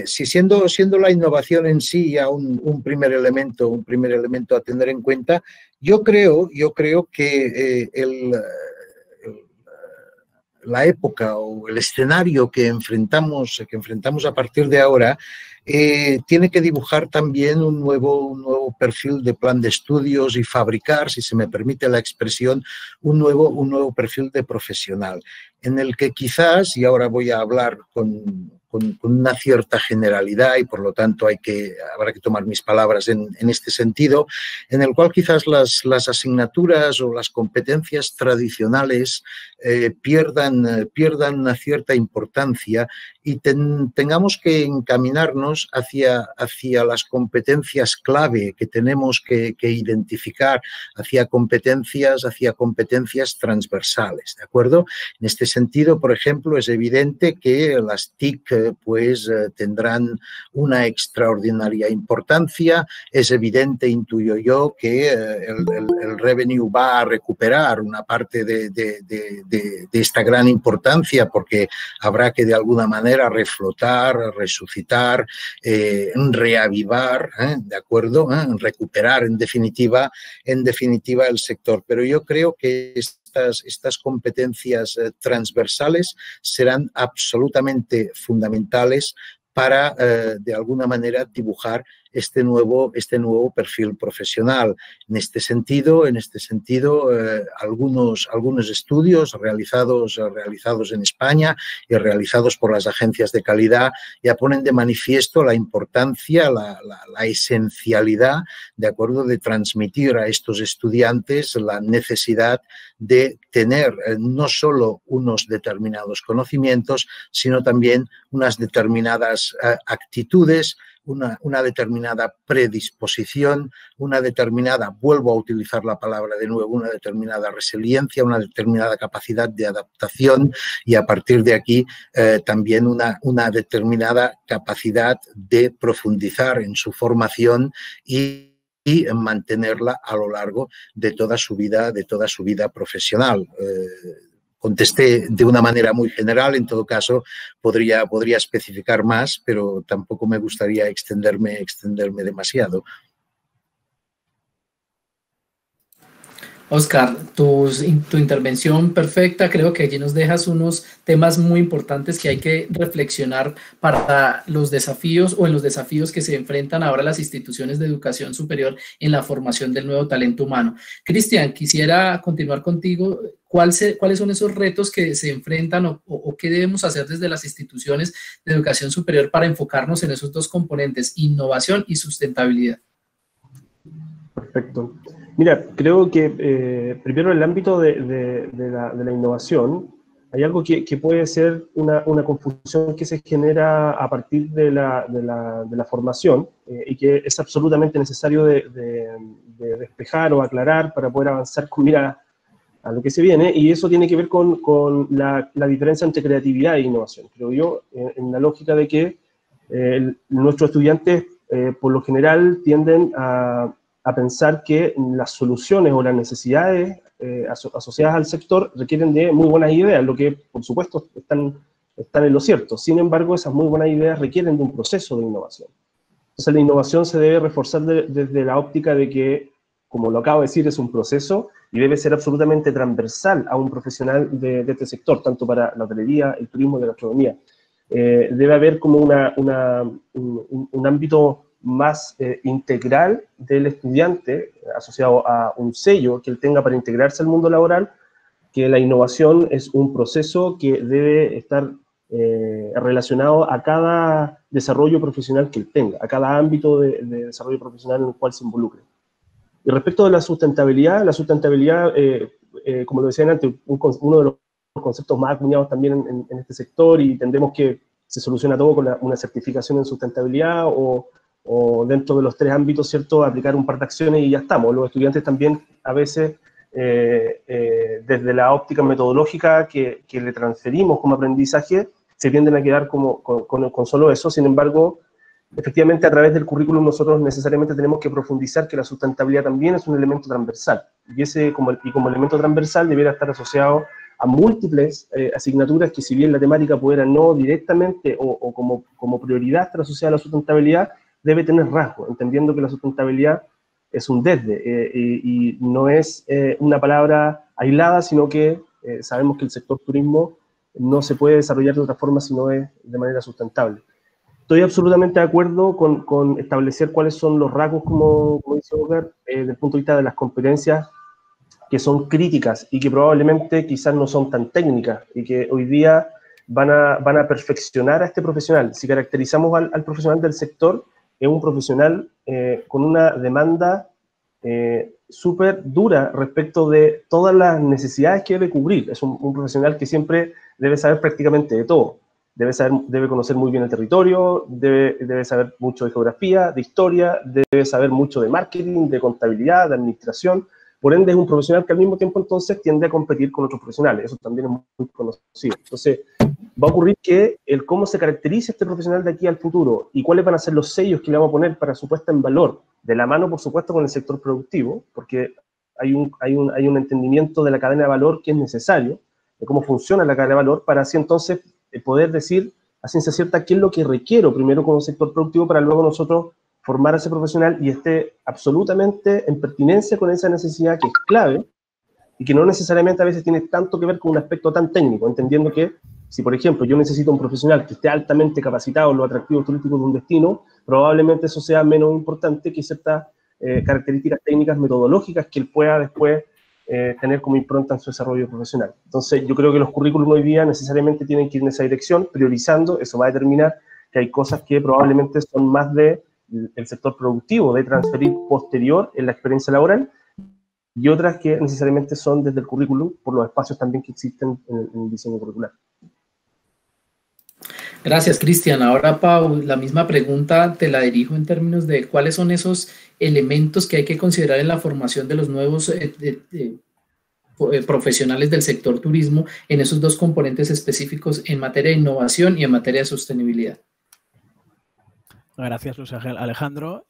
Si siendo la innovación en sí ya un primer elemento a tener en cuenta, yo creo que la época o el escenario que enfrentamos a partir de ahora tiene que dibujar también un nuevo perfil de plan de estudios y fabricar, si se me permite la expresión, un nuevo perfil de profesional, en el que quizás, y ahora voy a hablar con una cierta generalidad y por lo tanto habrá que tomar mis palabras en este sentido, en el cual quizás las asignaturas o las competencias tradicionales pierdan una cierta importancia y tengamos que encaminarnos hacia las competencias clave que tenemos que identificar, hacia competencias transversales, ¿de acuerdo? En este sentido, por ejemplo, es evidente que las TIC tendrán una extraordinaria importancia. Es evidente, intuyo yo, que el revenue va a recuperar una parte de esta gran importancia porque habrá que de alguna manera reflotar, resucitar, reavivar, ¿de acuerdo? Recuperar en definitiva el sector. Pero yo creo que estas competencias transversales serán absolutamente fundamentales para, de alguna manera, dibujar este nuevo perfil profesional. En este sentido, algunos estudios realizados en España y realizados por las agencias de calidad ya ponen de manifiesto la importancia, la esencialidad, de acuerdo, de transmitir a estos estudiantes la necesidad de tener no solo unos determinados conocimientos, sino también unas determinadas actitudes, una determinada predisposición, vuelvo a utilizar la palabra de nuevo, una determinada resiliencia, una determinada capacidad de adaptación y a partir de aquí también una determinada capacidad de profundizar en su formación y mantenerla a lo largo de toda su vida profesional. Contesté de una manera muy general, en todo caso podría especificar más, pero tampoco me gustaría extenderme demasiado. Oscar, tu intervención perfecta, creo que allí nos dejas unos temas muy importantes que hay que reflexionar para los desafíos o en los desafíos que se enfrentan ahora las instituciones de educación superior en la formación del nuevo talento humano. Cristian, quisiera continuar contigo. ¿Cuáles son esos retos que se enfrentan o qué debemos hacer desde las instituciones de educación superior para enfocarnos en esos dos componentes, innovación y sustentabilidad? Perfecto. Mira, creo que primero en el ámbito de la innovación hay algo que puede ser una confusión que se genera a partir de la formación y que es absolutamente necesario de despejar o aclarar para poder avanzar con mira a lo que se viene, y eso tiene que ver con la diferencia entre creatividad e innovación. Creo yo, en la lógica de que nuestros estudiantes por lo general tienden a pensar que las soluciones o las necesidades asociadas al sector requieren de muy buenas ideas, lo que por supuesto están en lo cierto. Sin embargo, esas muy buenas ideas requieren de un proceso de innovación. Entonces la innovación se debe reforzar desde la óptica de que, como lo acabo de decir, es un proceso y debe ser absolutamente transversal a un profesional de este sector, tanto para la hotelería, el turismo y la gastronomía. Debe haber como un ámbito más integral del estudiante, asociado a un sello que él tenga para integrarse al mundo laboral, que la innovación es un proceso que debe estar relacionado a cada desarrollo profesional que él tenga, a cada ámbito de desarrollo profesional en el cual se involucre. Y respecto de la sustentabilidad, como lo decían antes, uno de los conceptos más acuñados también en este sector, y entendemos que se soluciona todo con una certificación en sustentabilidad o dentro de los tres ámbitos, ¿cierto?, aplicar un par de acciones y ya estamos. Los estudiantes también a veces, desde la óptica metodológica que le transferimos como aprendizaje, se tienden a quedar con solo eso. Sin embargo, efectivamente, a través del currículum nosotros necesariamente tenemos que profundizar que la sustentabilidad también es un elemento transversal, y como elemento transversal debiera estar asociado a múltiples asignaturas que, si bien la temática pudiera no directamente o como prioridad estar asociada a la sustentabilidad, debe tener rasgos, entendiendo que la sustentabilidad es un desde y no es una palabra aislada, sino que sabemos que el sector turismo no se puede desarrollar de otra forma si no es de manera sustentable. Estoy absolutamente de acuerdo con establecer cuáles son los rasgos, como dice Oscar, desde el punto de vista de las competencias que son críticas y que probablemente quizás no son tan técnicas y que hoy día van a perfeccionar a este profesional. Si caracterizamos al profesional del sector, es un profesional con una demanda súper dura respecto de todas las necesidades que debe cubrir. Es un profesional que siempre debe saber prácticamente de todo. Debe conocer muy bien el territorio, debe saber mucho de geografía, de historia, debe saber mucho de marketing, de contabilidad, de administración. Por ende, es un profesional que al mismo tiempo entonces tiende a competir con otros profesionales. Eso también es muy conocido. Entonces, va a ocurrir que el cómo se caracteriza este profesional de aquí al futuro y cuáles van a ser los sellos que le vamos a poner para su puesta en valor, de la mano, por supuesto, con el sector productivo, porque hay un entendimiento de la cadena de valor que es necesario, de cómo funciona la cadena de valor, para así entonces poder decir a ciencia cierta qué es lo que requiero primero con un sector productivo para luego nosotros formar a ese profesional y esté absolutamente en pertinencia con esa necesidad que es clave y que no necesariamente a veces tiene tanto que ver con un aspecto tan técnico, entendiendo que si, por ejemplo, yo necesito un profesional que esté altamente capacitado en los atractivos turísticos de un destino, probablemente eso sea menos importante que ciertas características técnicas metodológicas que él pueda después tener como impronta en su desarrollo profesional. Entonces, yo creo que los currículums hoy día necesariamente tienen que ir en esa dirección, priorizando. Eso va a determinar que hay cosas que probablemente son más del sector productivo, de transferir posterior en la experiencia laboral, y otras que necesariamente son desde el currículum, por los espacios también que existen en el diseño curricular. Gracias, Cristian. Ahora, Pau, la misma pregunta te la dirijo en términos de cuáles son esos elementos que hay que considerar en la formación de los nuevos profesionales del sector turismo en esos dos componentes específicos en materia de innovación y en materia de sostenibilidad. Gracias, Luis Alejandro.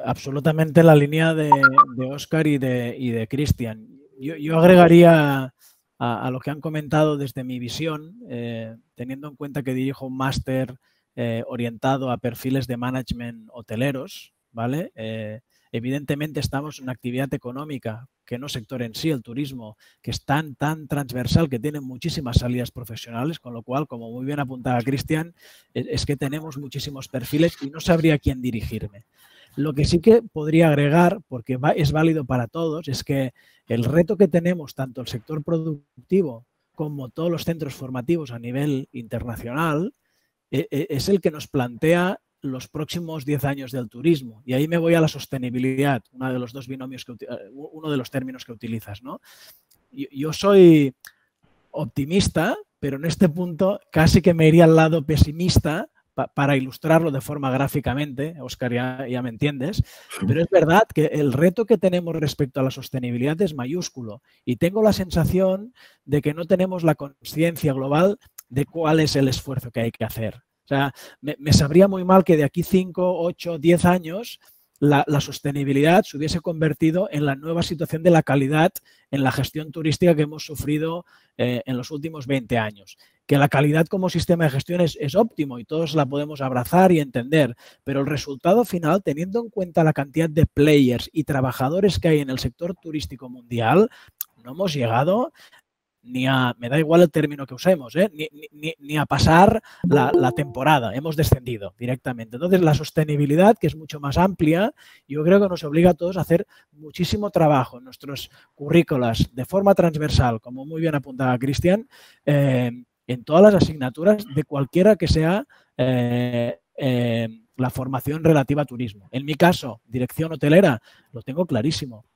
Absolutamente en la línea de Óscar y de Cristian. Yo agregaría a lo que han comentado desde mi visión, teniendo en cuenta que dirijo un máster orientado a perfiles de management hoteleros, ¿vale? Evidentemente estamos en una actividad económica, que no sector en sí, el turismo, que es tan transversal, que tiene muchísimas salidas profesionales, con lo cual, como muy bien apuntaba Cristian, es que tenemos muchísimos perfiles y no sabría a quién dirigirme. Lo que sí que podría agregar, porque es válido para todos, es que el reto que tenemos tanto el sector productivo como todos los centros formativos a nivel internacional es el que nos plantea los próximos 10 años del turismo. Y ahí me voy a la sostenibilidad, uno de los dos binomios uno de los términos que utilizas, ¿no? Yo soy optimista, pero en este punto casi que me iría al lado pesimista para ilustrarlo de forma gráficamente. Óscar, ya me entiendes, pero es verdad que el reto que tenemos respecto a la sostenibilidad es mayúsculo y tengo la sensación de que no tenemos la conciencia global de cuál es el esfuerzo que hay que hacer. O sea, me sabría muy mal que de aquí 5, 8, 10 años la sostenibilidad se hubiese convertido en la nueva situación de la calidad en la gestión turística que hemos sufrido en los últimos 20 años. Que la calidad como sistema de gestión es óptimo y todos la podemos abrazar y entender, pero el resultado final, teniendo en cuenta la cantidad de players y trabajadores que hay en el sector turístico mundial, no hemos llegado ni a, me da igual el término que usemos, ni a pasar la temporada, hemos descendido directamente. Entonces, la sostenibilidad, que es mucho más amplia, yo creo que nos obliga a todos a hacer muchísimo trabajo en nuestros currículas de forma transversal, como muy bien apuntaba Cristian, en todas las asignaturas de cualquiera que sea la formación relativa a turismo. En mi caso, dirección hotelera, lo tengo clarísimo.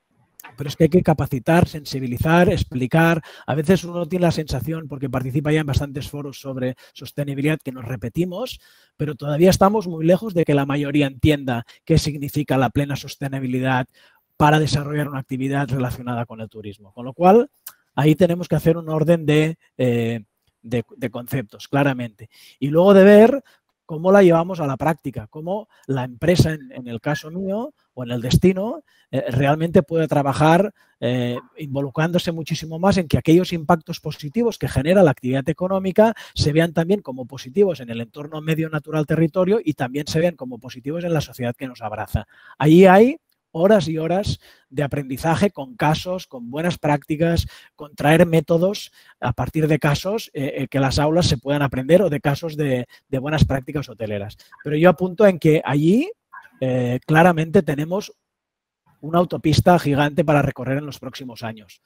Pero es que hay que capacitar, sensibilizar, explicar. A veces uno tiene la sensación, porque participa ya en bastantes foros sobre sostenibilidad, que nos repetimos, pero todavía estamos muy lejos de que la mayoría entienda qué significa la plena sostenibilidad para desarrollar una actividad relacionada con el turismo. Con lo cual, ahí tenemos que hacer un orden de conceptos, claramente. Y luego de ver cómo la llevamos a la práctica, cómo la empresa, en el caso mío o en el destino, realmente puede trabajar involucrándose muchísimo más en que aquellos impactos positivos que genera la actividad económica se vean también como positivos en el entorno medio natural territorio y también se vean como positivos en la sociedad que nos abraza. Ahí hay horas y horas de aprendizaje con casos, con buenas prácticas, con traer métodos a partir de casos que las aulas se puedan aprender o de casos de buenas prácticas hoteleras. Pero yo apunto en que allí claramente tenemos una autopista gigante para recorrer en los próximos años.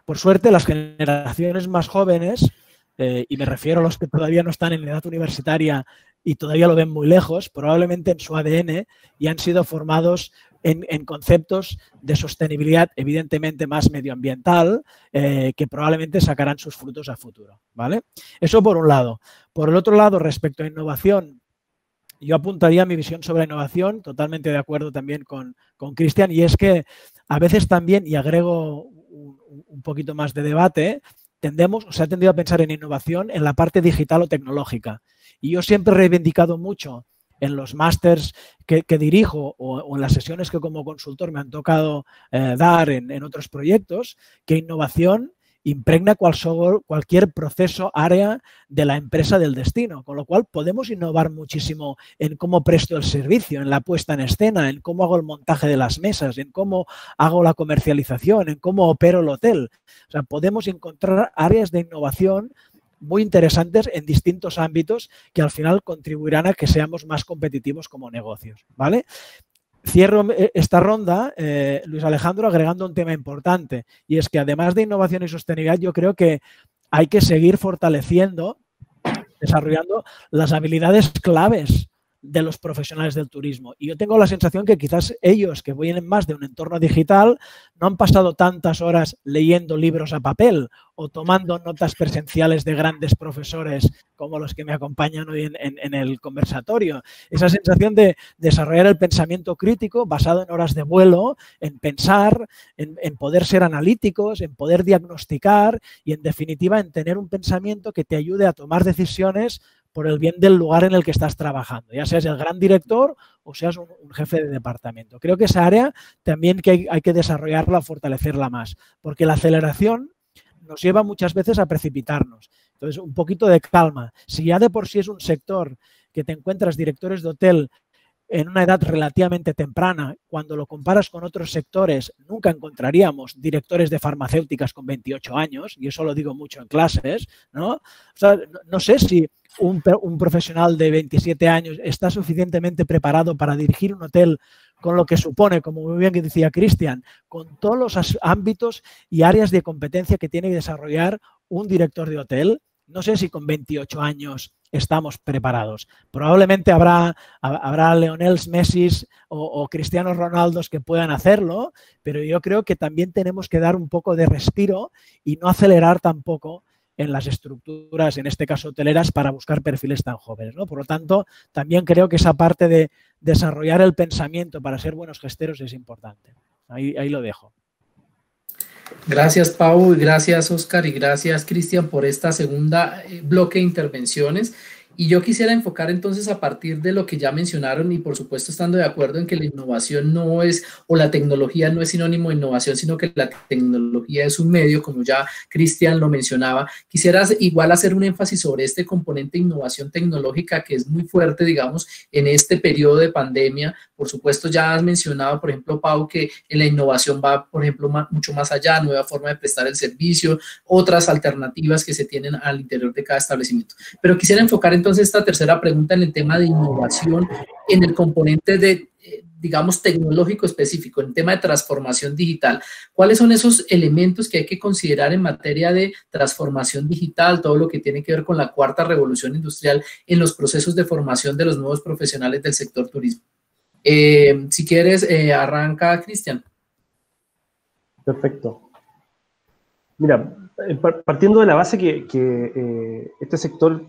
Por suerte, las generaciones más jóvenes, y me refiero a los que todavía no están en edad universitaria y todavía lo ven muy lejos, probablemente en su ADN ya han sido formados en conceptos de sostenibilidad evidentemente más medioambiental que probablemente sacarán sus frutos a futuro, ¿vale? Eso por un lado. Por el otro lado, respecto a innovación, yo apuntaría mi visión sobre la innovación, totalmente de acuerdo también con Cristian, y es que a veces también, y agrego un poquito más de debate, se ha tendido a pensar en innovación en la parte digital o tecnológica. Y yo siempre he reivindicado mucho en los másters que dirijo o en las sesiones que como consultor me han tocado dar en otros proyectos, que innovación impregna cualquier proceso, área de la empresa del destino, con lo cual podemos innovar muchísimo en cómo presto el servicio, en la puesta en escena, en cómo hago el montaje de las mesas, en cómo hago la comercialización, en cómo opero el hotel. O sea, podemos encontrar áreas de innovación muy interesantes en distintos ámbitos que al final contribuirán a que seamos más competitivos como negocios, ¿vale? Cierro esta ronda, Luis Alejandro, agregando un tema importante, y es que además de innovación y sostenibilidad, yo creo que hay que seguir fortaleciendo, desarrollando las habilidades claves de los profesionales del turismo. Y yo tengo la sensación que quizás ellos, que vienen más de un entorno digital, no han pasado tantas horas leyendo libros a papel o tomando notas presenciales de grandes profesores como los que me acompañan hoy en el conversatorio. Esa sensación de desarrollar el pensamiento crítico basado en horas de vuelo, en pensar, en poder ser analíticos, en poder diagnosticar y, en definitiva, en tener un pensamiento que te ayude a tomar decisiones por el bien del lugar en el que estás trabajando, ya seas el gran director o seas un jefe de departamento. Creo que esa área también hay que desarrollarla, fortalecerla más, porque la aceleración nos lleva muchas veces a precipitarnos. Entonces, un poquito de calma. Si ya de por sí es un sector que te encuentras directores de hotel en una edad relativamente temprana, cuando lo comparas con otros sectores, nunca encontraríamos directores de farmacéuticas con 28 años, y eso lo digo mucho en clases, ¿no? O sea, no sé si un profesional de 27 años está suficientemente preparado para dirigir un hotel con lo que supone, como muy bien que decía Cristian, con todos los ámbitos y áreas de competencia que tiene que desarrollar un director de hotel. No sé si con 28 años estamos preparados. Probablemente habrá Lionel Messi o Cristiano Ronaldos que puedan hacerlo, pero yo creo que también tenemos que dar un poco de respiro y no acelerar tampoco en las estructuras, en este caso hoteleras, para buscar perfiles tan jóvenes, ¿no? Por lo tanto, también creo que esa parte de desarrollar el pensamiento para ser buenos gesteros es importante. Ahí lo dejo. Gracias, Pau, y gracias, Oscar, y gracias, Cristian, por esta segunda bloque de intervenciones. Y yo quisiera enfocar entonces a partir de lo que ya mencionaron y por supuesto estando de acuerdo en que la innovación no es, o la tecnología no es sinónimo de innovación, sino que la tecnología es un medio, como ya Cristian lo mencionaba. Quisiera igual hacer un énfasis sobre este componente de innovación tecnológica que es muy fuerte, digamos, en este periodo de pandemia. Por supuesto, ya has mencionado, por ejemplo, Pau, que en la innovación va, por ejemplo, mucho más allá, nueva forma de prestar el servicio, otras alternativas que se tienen al interior de cada establecimiento. Pero quisiera enfocar entonces esta tercera pregunta en el tema de innovación, en el componente de, digamos, tecnológico específico, en el tema de transformación digital. ¿Cuáles son esos elementos que hay que considerar en materia de transformación digital, todo lo que tiene que ver con la cuarta revolución industrial en los procesos de formación de los nuevos profesionales del sector turismo? Si quieres, arranca, Cristian. Perfecto. Mira, partiendo de la base que este sector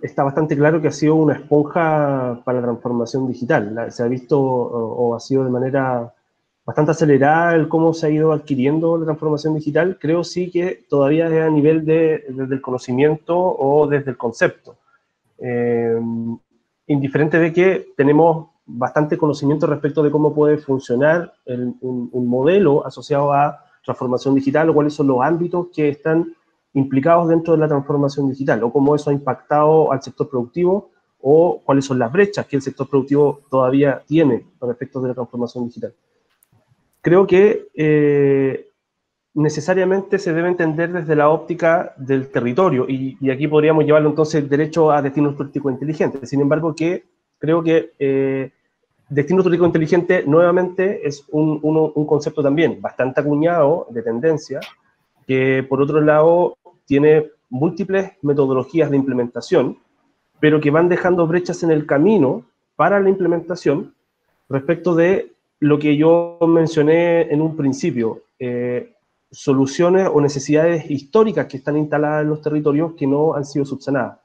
está bastante claro que ha sido una esponja para la transformación digital. Se ha visto o ha sido de manera bastante acelerada el cómo se ha ido adquiriendo la transformación digital. Creo sí que todavía es a nivel desde el conocimiento o desde el concepto. indiferente de que tenemos bastante conocimiento respecto de cómo puede funcionar un modelo asociado a transformación digital, o cuáles son los ámbitos que están implicados dentro de la transformación digital, o cómo eso ha impactado al sector productivo, o cuáles son las brechas que el sector productivo todavía tiene respecto de la transformación digital. Creo que necesariamente se debe entender desde la óptica del territorio, y aquí podríamos llevarlo entonces derecho a destinos turísticos inteligentes. Sin embargo, creo que destino turístico inteligente nuevamente es un concepto también bastante acuñado de tendencia, que por otro lado tiene múltiples metodologías de implementación, pero que van dejando brechas en el camino para la implementación respecto de lo que yo mencioné en un principio, soluciones o necesidades históricas que están instaladas en los territorios que no han sido subsanadas.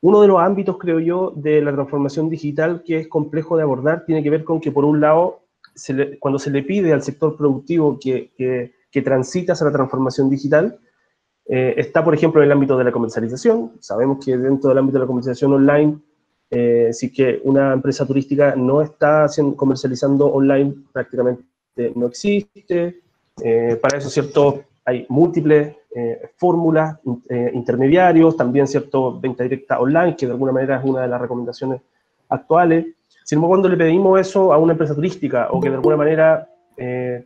Uno de los ámbitos, creo yo, de la transformación digital que es complejo de abordar tiene que ver con que, por un lado, cuando se le pide al sector productivo que transita hacia la transformación digital, está, por ejemplo, en el ámbito de la comercialización. Sabemos que dentro del ámbito de la comercialización online, si que una empresa turística no está comercializando online, prácticamente no existe. Para eso, ¿cierto?, hay múltiples fórmulas, intermediarios, también, ¿cierto?, venta directa online, que de alguna manera es una de las recomendaciones actuales. Sin embargo, cuando le pedimos eso a una empresa turística, o que de alguna manera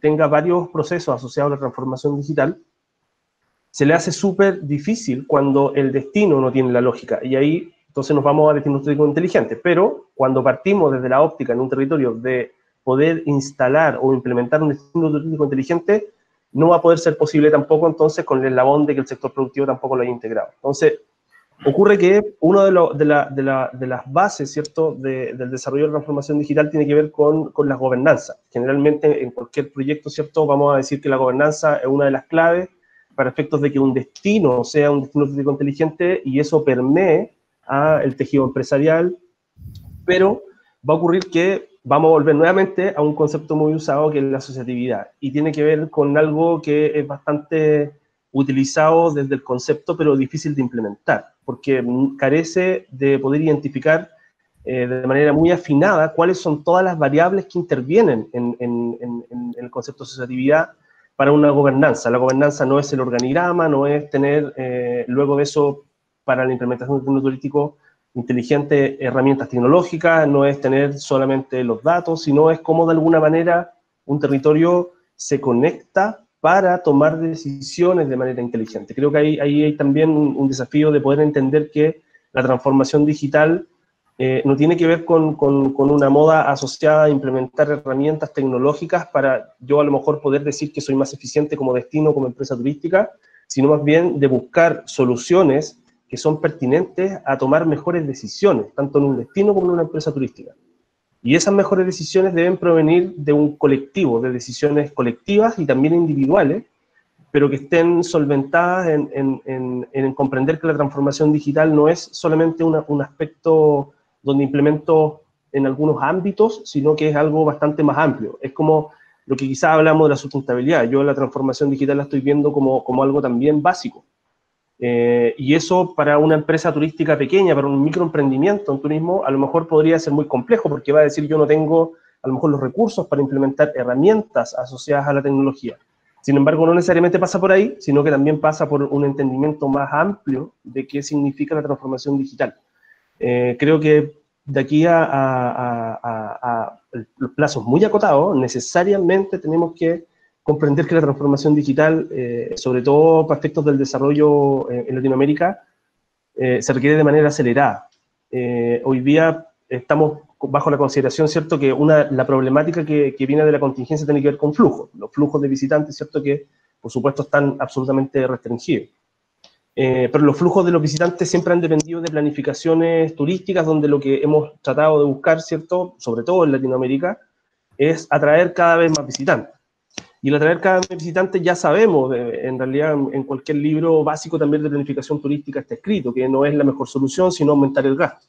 tenga varios procesos asociados a la transformación digital, se le hace súper difícil cuando el destino no tiene la lógica, y ahí entonces nos vamos a destinos turísticos inteligentes. Pero cuando partimos desde la óptica en un territorio de poder instalar o implementar un destino turístico inteligente, no va a poder ser posible tampoco entonces con el eslabón de que el sector productivo tampoco lo haya integrado. Entonces, ocurre que una de las bases, ¿cierto?, del desarrollo de la transformación digital tiene que ver con las gobernanzas. Generalmente en cualquier proyecto, ¿cierto?, vamos a decir que la gobernanza es una de las claves para efectos de que un destino sea un destino turístico inteligente y eso permee al tejido empresarial, pero va a ocurrir que vamos a volver nuevamente a un concepto muy usado que es la asociatividad, y tiene que ver con algo que es bastante utilizado desde el concepto, pero difícil de implementar, porque carece de poder identificar de manera muy afinada cuáles son todas las variables que intervienen en el concepto de asociatividad para una gobernanza. La gobernanza no es el organigrama, no es tener luego de eso, para la implementación de un turístico inteligente, herramientas tecnológicas, no es tener solamente los datos, sino es cómo de alguna manera un territorio se conecta para tomar decisiones de manera inteligente. Creo que ahí hay también un desafío de poder entender que la transformación digital no tiene que ver con una moda asociada a implementar herramientas tecnológicas para yo a lo mejor poder decir que soy más eficiente como destino, como empresa turística, sino más bien de buscar soluciones que son pertinentes a tomar mejores decisiones, tanto en un destino como en una empresa turística. Y esas mejores decisiones deben provenir de un colectivo, de decisiones colectivas y también individuales, pero que estén solventadas en comprender que la transformación digital no es solamente un aspecto donde implemento en algunos ámbitos, sino que es algo bastante más amplio. Es como lo que quizás hablamos de la sustentabilidad. Yo la transformación digital la estoy viendo como algo también básico. Y eso para una empresa turística pequeña, para un microemprendimiento en turismo, a lo mejor podría ser muy complejo, porque va a decir yo no tengo a lo mejor los recursos para implementar herramientas asociadas a la tecnología. Sin embargo, no necesariamente pasa por ahí, sino que también pasa por un entendimiento más amplio de qué significa la transformación digital. Creo que de aquí a los plazos muy acotados, necesariamente tenemos que comprender que la transformación digital, sobre todo para efectos del desarrollo en Latinoamérica, se requiere de manera acelerada. Hoy día estamos bajo la consideración, ¿cierto?, que la problemática que viene de la contingencia tiene que ver con flujos. Los flujos de visitantes, ¿cierto?, que por supuesto están absolutamente restringidos. Pero los flujos de los visitantes siempre han dependido de planificaciones turísticas, donde lo que hemos tratado de buscar, ¿cierto?, sobre todo en Latinoamérica, es atraer cada vez más visitantes. Y el atraer cada vez más visitantes ya sabemos, en realidad en cualquier libro básico también de planificación turística está escrito, que no es la mejor solución, sino aumentar el gasto.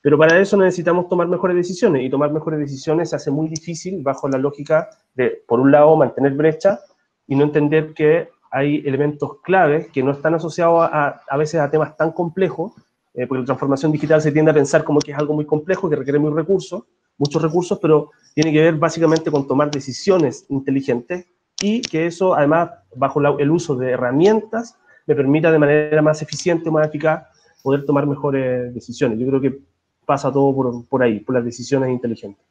Pero para eso necesitamos tomar mejores decisiones, y tomar mejores decisiones se hace muy difícil bajo la lógica de, por un lado, mantener brecha, y no entender que hay elementos claves que no están asociados a veces a temas tan complejos, porque la transformación digital se tiende a pensar como que es algo muy complejo, que requiere muchos recursos, pero tiene que ver básicamente con tomar decisiones inteligentes y que eso, además, bajo el uso de herramientas, me permita de manera más eficiente, más eficaz, poder tomar mejores decisiones. Yo creo que pasa todo por ahí, por las decisiones inteligentes.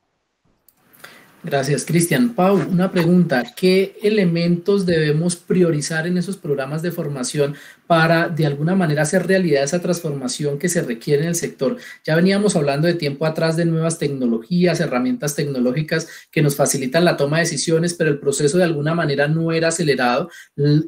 Gracias, Cristian. Pau, una pregunta. ¿Qué elementos debemos priorizar en esos programas de formación para, de alguna manera, hacer realidad esa transformación que se requiere en el sector? Ya veníamos hablando de tiempo atrás de nuevas tecnologías, herramientas tecnológicas que nos facilitan la toma de decisiones, pero el proceso de alguna manera no era acelerado.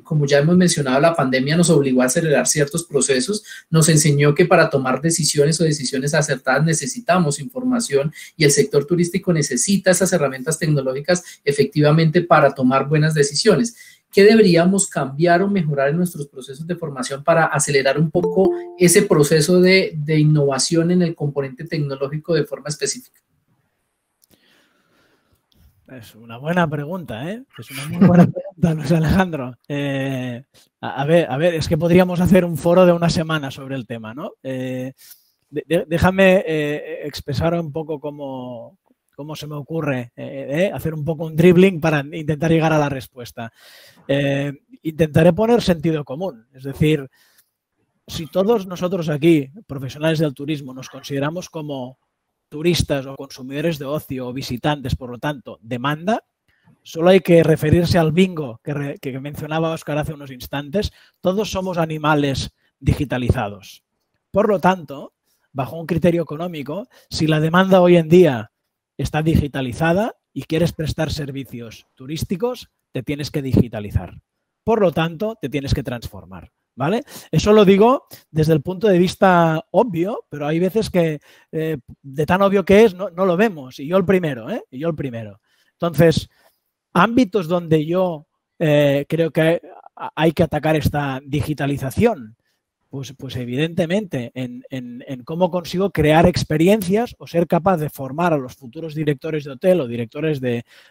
Como ya hemos mencionado, la pandemia nos obligó a acelerar ciertos procesos, nos enseñó que para tomar decisiones o decisiones acertadas necesitamos información y el sector turístico necesita esas herramientas tecnológicas efectivamente para tomar buenas decisiones. ¿Qué deberíamos cambiar o mejorar en nuestros procesos de formación para acelerar un poco ese proceso de innovación en el componente tecnológico de forma específica? Es una buena pregunta, ¿eh? Es una muy buena pregunta, Luis Alejandro. A ver, es que podríamos hacer un foro de una semana sobre el tema, ¿no? Déjame expresar un poco cómo se me ocurre hacer un poco un dribbling para intentar llegar a la respuesta. Intentaré poner sentido común, es decir, si todos nosotros aquí, profesionales del turismo, nos consideramos como turistas o consumidores de ocio o visitantes, por lo tanto, demanda, solo hay que referirse al bingo que mencionaba Óscar hace unos instantes, todos somos animales digitalizados. Por lo tanto, bajo un criterio económico, si la demanda hoy en día está digitalizada y quieres prestar servicios turísticos, te tienes que digitalizar. Por lo tanto, te tienes que transformar, ¿vale? Eso lo digo desde el punto de vista obvio, pero hay veces que de tan obvio que es, no lo vemos. Y yo el primero, ¿eh? Y yo el primero. Entonces, ámbitos donde yo creo que hay que atacar esta digitalización. Pues evidentemente en cómo consigo crear experiencias o ser capaz de formar a los futuros directores de hotel o directores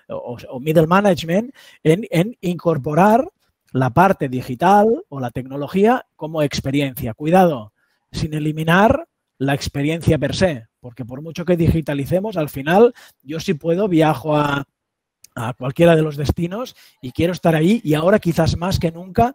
o middle management en incorporar la parte digital o la tecnología como experiencia. Cuidado, sin eliminar la experiencia per se, porque por mucho que digitalicemos, al final yo sí puedo viajo a cualquiera de los destinos y quiero estar ahí y ahora quizás más que nunca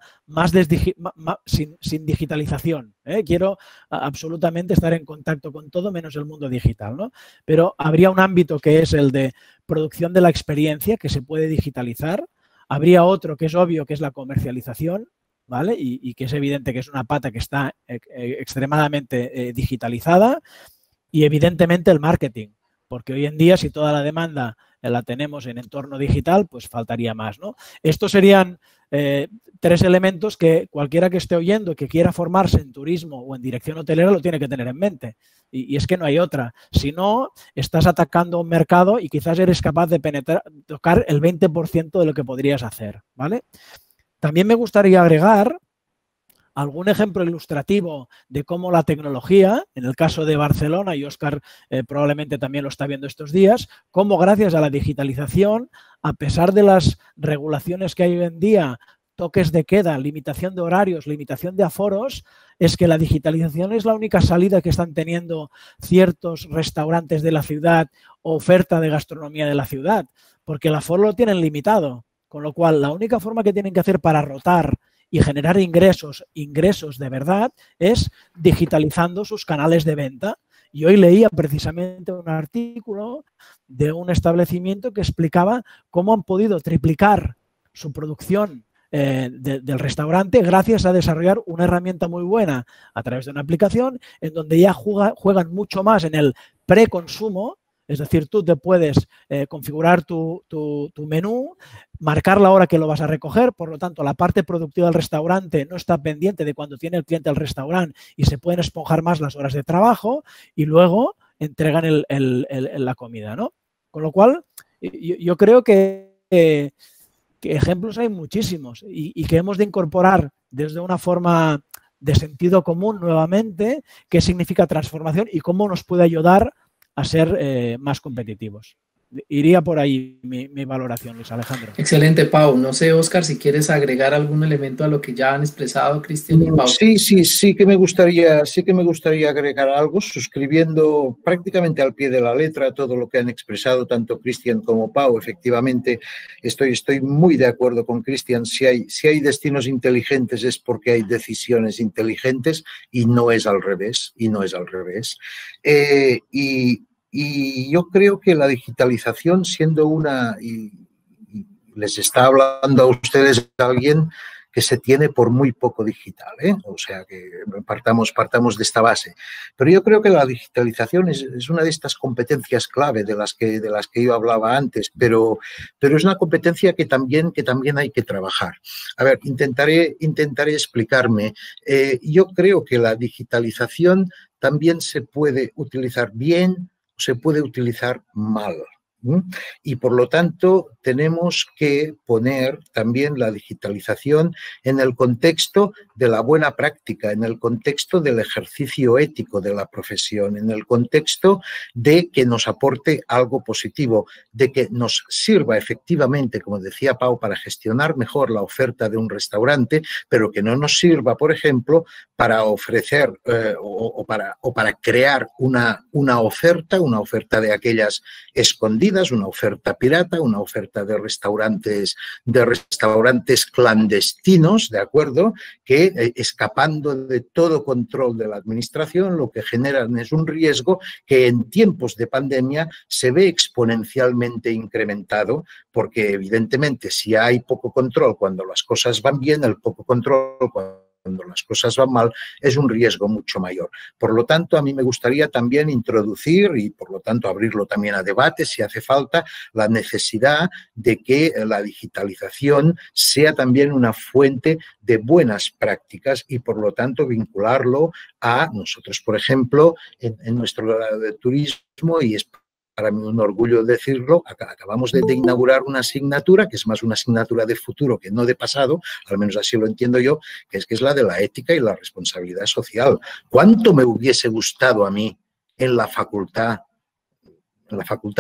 sin digitalización. Quiero absolutamente estar en contacto con todo menos el mundo digital, ¿no? Pero habría un ámbito que es el de producción de la experiencia que se puede digitalizar. Habría otro que es obvio que es la comercialización, ¿vale? Y que es evidente que es una pata que está extremadamente digitalizada y evidentemente el marketing. Porque hoy en día, si toda la demanda la tenemos en entorno digital, pues faltaría más, ¿no? Estos serían tres elementos que cualquiera que esté oyendo que quiera formarse en turismo o en dirección hotelera lo tiene que tener en mente. Y es que no hay otra. Si no, estás atacando un mercado y quizás eres capaz de tocar el 20% de lo que podrías hacer, ¿vale? También me gustaría agregar algún ejemplo ilustrativo de cómo la tecnología, en el caso de Barcelona, y Óscar probablemente también lo está viendo estos días, cómo gracias a la digitalización, a pesar de las regulaciones que hay hoy en día, toques de queda, limitación de horarios, limitación de aforos, es que la digitalización es la única salida que están teniendo ciertos restaurantes de la ciudad o oferta de gastronomía de la ciudad, porque el aforo lo tienen limitado, con lo cual la única forma que tienen que hacer para rotar y generar ingresos de verdad es digitalizando sus canales de venta. Y hoy leía precisamente un artículo de un establecimiento que explicaba cómo han podido triplicar su producción del restaurante gracias a desarrollar una herramienta muy buena a través de una aplicación en donde ya juegan mucho más en el preconsumo. Es decir, tú te puedes configurar tu menú, marcar la hora que lo vas a recoger, por lo tanto, la parte productiva del restaurante no está pendiente de cuando tiene el cliente el restaurante y se pueden esponjar más las horas de trabajo y luego entregan la comida, ¿no? Con lo cual, yo creo que ejemplos hay muchísimos y que hemos de incorporar desde una forma de sentido común nuevamente qué significa transformación y cómo nos puede ayudar a ser más competitivos. iría por ahí mi valoración, Luis Alejandro. Excelente, Pau. No sé, Óscar, si quieres agregar algún elemento a lo que ya han expresado Cristian y Pau. Sí que me gustaría agregar algo, suscribiendo prácticamente al pie de la letra todo lo que han expresado tanto Cristian como Pau. Efectivamente, estoy muy de acuerdo con Cristian. Si hay destinos inteligentes es porque hay decisiones inteligentes y no es al revés. Y yo creo que la digitalización, siendo y les está hablando a ustedes alguien que se tiene por muy poco digital, o sea que partamos de esta base. Pero yo creo que la digitalización es una de estas competencias clave de las que yo hablaba antes, pero es una competencia que también hay que trabajar. A ver, intentaré explicarme. Yo creo que la digitalización también se puede utilizar bien, se puede utilizar mal. Y por lo tanto tenemos que poner también la digitalización en el contexto de la buena práctica, en el contexto del ejercicio ético de la profesión, en el contexto de que nos aporte algo positivo, de que nos sirva efectivamente, como decía Pau, para gestionar mejor la oferta de un restaurante, pero que no nos sirva, por ejemplo, para ofrecer o para crear una oferta de aquellas escondidas, una oferta pirata, una oferta de restaurantes clandestinos, ¿de acuerdo? Que escapando de todo control de la administración, lo que generan es un riesgo que en tiempos de pandemia se ve exponencialmente incrementado, porque evidentemente si hay poco control cuando las cosas van bien, el poco control cuando las cosas van mal, es un riesgo mucho mayor. Por lo tanto, a mí me gustaría también introducir y, por lo tanto, abrirlo también a debate, si hace falta, la necesidad de que la digitalización sea también una fuente de buenas prácticas y, por lo tanto, vincularlo a nosotros, por ejemplo, en nuestro grado de turismo, y es para mí un orgullo decirlo, acabamos de inaugurar una asignatura, que es más una asignatura de futuro que no de pasado, al menos así lo entiendo yo, que es la de la ética y la responsabilidad social. ¿Cuánto me hubiese gustado a mí en la facultad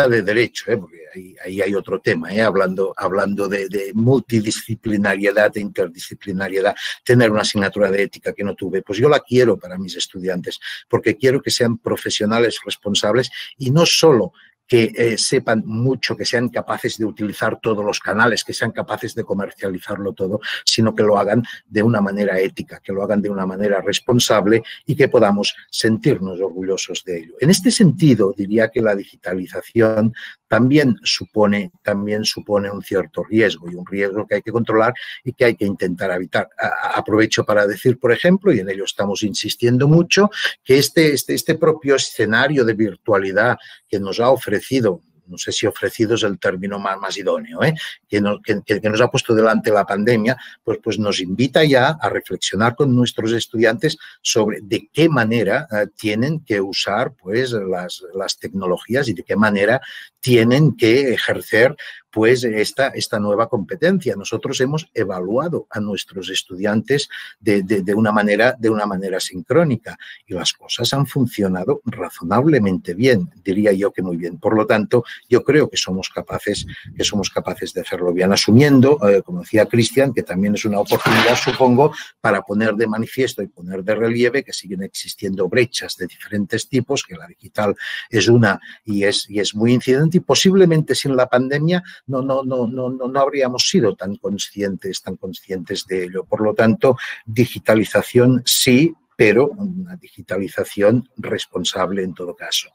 de Derecho, porque ahí hay otro tema, hablando de multidisciplinariedad, de interdisciplinariedad, tener una asignatura de ética que no tuve? Pues yo la quiero para mis estudiantes, porque quiero que sean profesionales responsables y no solo que sepan mucho, que sean capaces de utilizar todos los canales, que sean capaces de comercializarlo todo, sino que lo hagan de una manera ética, que lo hagan de una manera responsable y que podamos sentirnos orgullosos de ello. En este sentido, diría que la digitalización también supone un cierto riesgo, y un riesgo que hay que controlar y que hay que intentar evitar. Aprovecho para decir, por ejemplo, y en ello estamos insistiendo mucho, que este propio escenario de virtualidad que nos ha ofrecido, no sé si ofrecido es el término más idóneo, que nos ha puesto delante la pandemia, pues nos invita ya a reflexionar con nuestros estudiantes sobre de qué manera tienen que usar pues las tecnologías y de qué manera tienen que ejercer pues esta nueva competencia. Nosotros hemos evaluado a nuestros estudiantes de una manera sincrónica y las cosas han funcionado razonablemente bien, diría yo que muy bien. Por lo tanto, yo creo que somos capaces de hacerlo bien, asumiendo, como decía Cristian, que también es una oportunidad, supongo, para poner de manifiesto y poner de relieve que siguen existiendo brechas de diferentes tipos, que la digital es una y es muy incidente, y posiblemente sin la pandemia no habríamos sido tan conscientes de ello. Por lo tanto, digitalización sí, pero una digitalización responsable en todo caso.